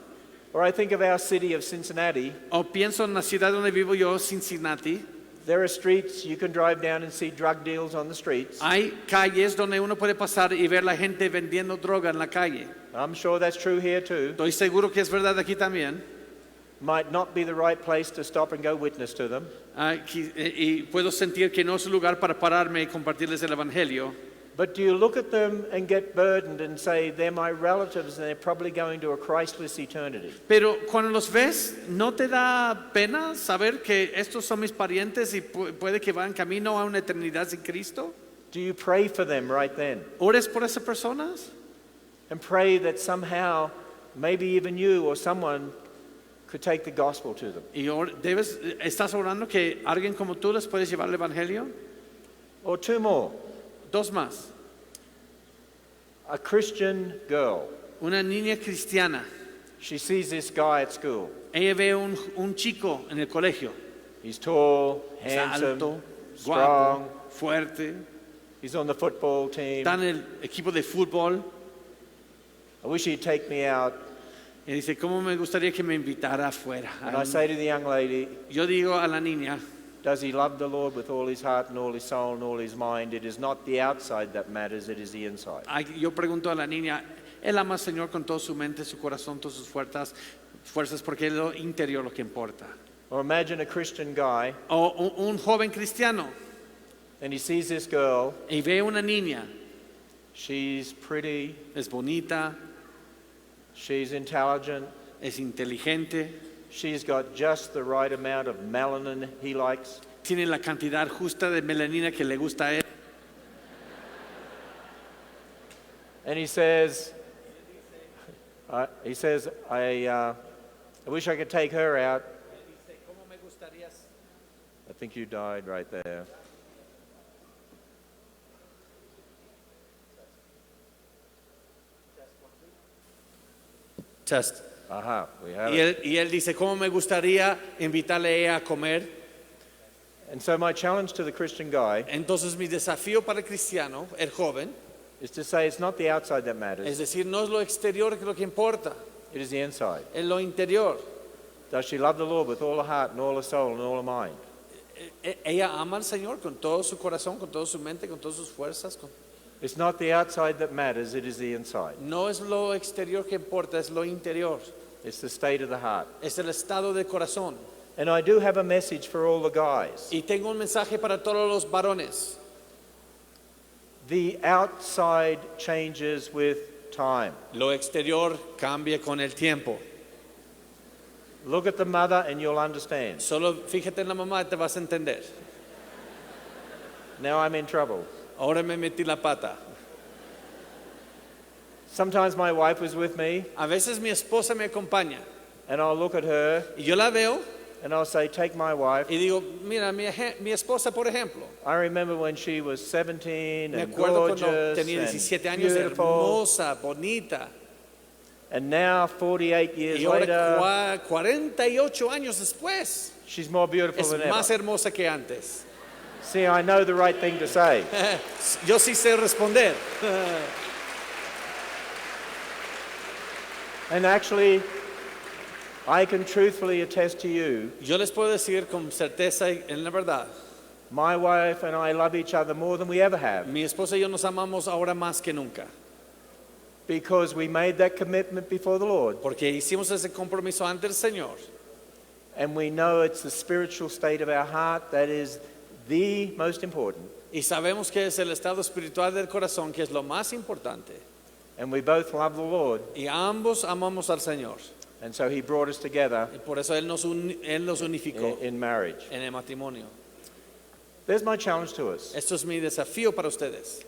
Or I think of our city of Cincinnati. O pienso en la ciudad donde vivo yo, Cincinnati. There are streets you can drive down and see drug deals on the streets. Hay calles donde uno puede pasar y ver la gente vendiendo droga en la calle. I'm sure that's true here too. Estoy seguro que es verdad aquí también. Might not be the right place to stop and go witness to them. Y puedo sentir que no es un lugar para pararme y compartirles el Evangelio. But do you look at them and get burdened and say, they're my relatives and they're probably going to a Christless eternity? Pero cuando los ves, ¿no te da pena saber que estos son mis parientes y puede que van camino a una eternidad sin Cristo? Do you pray for them right then? ¿Ores por esas personas? And pray that somehow, maybe even you or someone could take the gospel to them? ¿Y estás orando que alguien como tú les puedes llevar el Evangelio? Or two more. Dos más. A Christian girl. Una niña cristiana. She sees this guy at school. Ella ve un chico en el colegio. He's tall, Es handsome, alto, strong. guapo, fuerte. He's on the football team. Está en el equipo de fútbol. I wish he'd take me out. Y dice, ¿cómo me gustaría que me invitara afuera? And I say to the young lady, Yo digo a la niña, does he love the Lord with all his heart and all his soul and all his mind? It is not the outside that matters, it is the inside. yo pregunto a la niña, él ama al Señor con toda su mente, su corazón, todas sus fuerzas, porque es lo interior lo que importa. Or imagine a Christian guy, O un joven cristiano and he sees this girl. y ve una niña, She's pretty, es bonita, she's intelligent, es inteligente, she's got just the right amount of melanin he likes. tiene la cantidad justa de melanina que le gusta a él. And he says, I wish I could take her out. I think you died right there. Test. Aha, we have Y it. él dice, ¿cómo me gustaría invitarle a ella a comer? And so my challenge to the Christian guy Entonces mi desafío para el cristiano, el joven, is to say it's not the outside that es matters, decir, no es lo exterior que lo que importa, it is the inside. es lo interior. Does she love the Lord with all her heart and all her soul and all her mind? Ella ama al Señor con todo su corazón, con toda su mente, con todas sus fuerzas. It's not the outside that matters, it is the inside. No es lo exterior que importa, es lo interior. It's the state of the heart. Es el estado del corazón. And I do have a message for all the guys. Y tengo un mensaje para todos los varones. The outside changes with time. Lo exterior cambia con el tiempo. Look at the mother and you'll understand. Solo fíjate en la mamá y te vas a entender. Now I'm in trouble. Ahora me metí la pata. Sometimes my wife was with me A veces mi esposa me acompaña and I'll look at her y yo la veo and I'll say, take my wife. y digo, mira, mi esposa, por ejemplo, I remember when she was 17 me and acuerdo cuando gorgeous tenía and 17 años, beautiful. hermosa, bonita. And now, 48 years Y ahora, later, 48 años después, she's more beautiful es than más ever. hermosa que antes. See, I know the right thing to say. Yo sí sé responder. And actually, I can truthfully attest to you, Yo les puedo decir con certeza y en la verdad, my wife and I love each other more than we ever have mi esposa y yo nos amamos ahora más que nunca, because we made that commitment before the Lord. porque hicimos ese compromiso ante el Señor. And we know it's the spiritual state of our heart that is the most important. Y sabemos que es el estado espiritual del corazón que es lo más importante. And we both love the Lord. Y ambos amamos al Señor. And so he brought us together Y por eso Él nos unificó in marriage. en el matrimonio. There's my challenge to us. Esto es mi desafío para ustedes.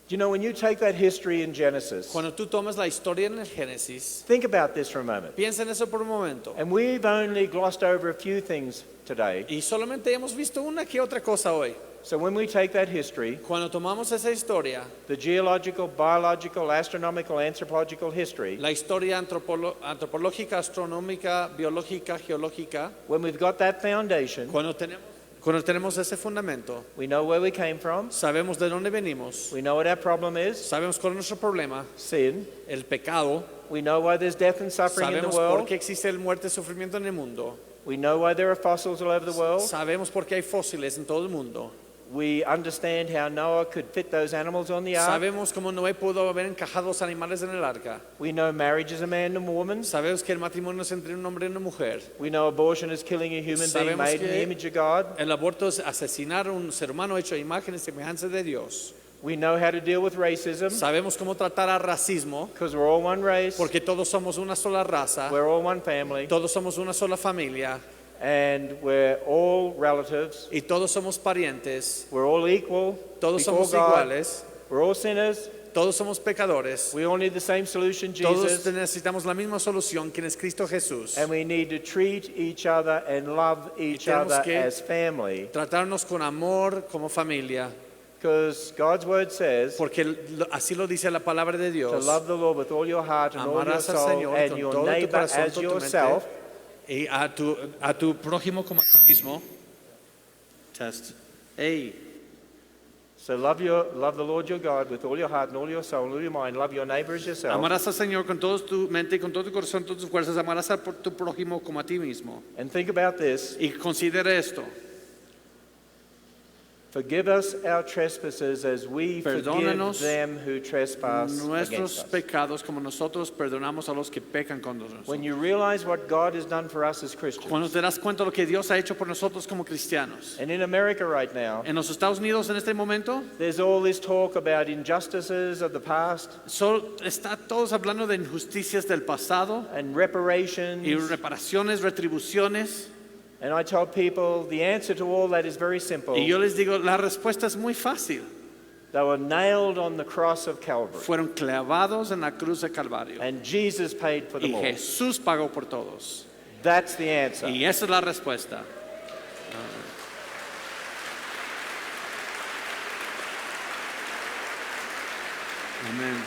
You know, when you take that history in Genesis, Cuando tú tomas la historia en el Génesis, think about this for a moment. piensa en eso por un momento. And we've only glossed over a few things today. Y solamente hemos visto una que otra cosa hoy. So when we take that history, Cuando tomamos esa historia, the geological, biological, astronomical, anthropological history, la historia antropológica, astronómica, biológica, geológica, when we've got that foundation, cuando tenemos ese fundamento, we know where we came from, sabemos de dónde venimos, we know what our problem is, sabemos cuál es nuestro problema, sin, el pecado, we know why there's death and suffering in the sabemos por world, qué existe el muerte y sufrimiento en el mundo, we know why there are fossils all over the world, sabemos por qué hay fósiles en todo el mundo, we understand how Noah could fit those animals on the ark, sabemos cómo Noé pudo haber encajado los animales en el arca, we know marriage is a man and a woman, sabemos que el matrimonio es entre un hombre y una mujer, we know abortion is killing a human being Sabemos made in the que- image of God, el aborto es asesinar a un ser humano hecho a imagen y semejanza de Dios, we know how to deal with racism, sabemos cómo tratar al racismo, because we're all one race, porque todos somos una sola raza, we're all one family, todos somos una sola familia and we're all relatives, y todos somos parientes, we're all equal todos before somos God, iguales, we're all sinners, todos somos pecadores, we all need the same solution, todos Jesus, necesitamos la misma solución, quien es Cristo Jesús. and we need to treat each other and love each tenemos other que- as family, Tratarnos con amor como familia, because God's word says porque así lo dice la palabra de to Dios. love the Lord with all your heart and all your Amarás al soul Señor and con your todo tu neighbor corazón, as toda tu yourself. mente, y a tu prójimo como a ti mismo. Test. Hey, So love the Lord your God with all your heart and all your soul and all your mind. Love your neighbor as yourself. Amarás al Señor con toda tu mente y con todo tu corazón, todas tus fuerzas. Amarás a tu prójimo como a ti mismo. And think about this. Y considere esto. Forgive us our trespasses as we Perdónanos forgive them who trespass against nuestros us. pecados como nosotros perdonamos a los que pecan con nosotros. When you realize what God has done for us as Christians, Cuando te das cuenta de lo que Dios ha hecho por nosotros como cristianos. and in America right now, En los Estados Unidos en este momento, there's all this talk about injustices of the past está todos hablando de injusticias del pasado and reparations. y reparaciones, retribuciones. And I tell people the answer to all that is very simple. Y yo les digo, la respuesta es muy fácil. They were nailed on the cross of Calvary. Fueron clavados en la cruz de Calvario. And Jesus paid for Y them all. Jesús pagó por todos. That's the answer. Y esa es la respuesta. Amén.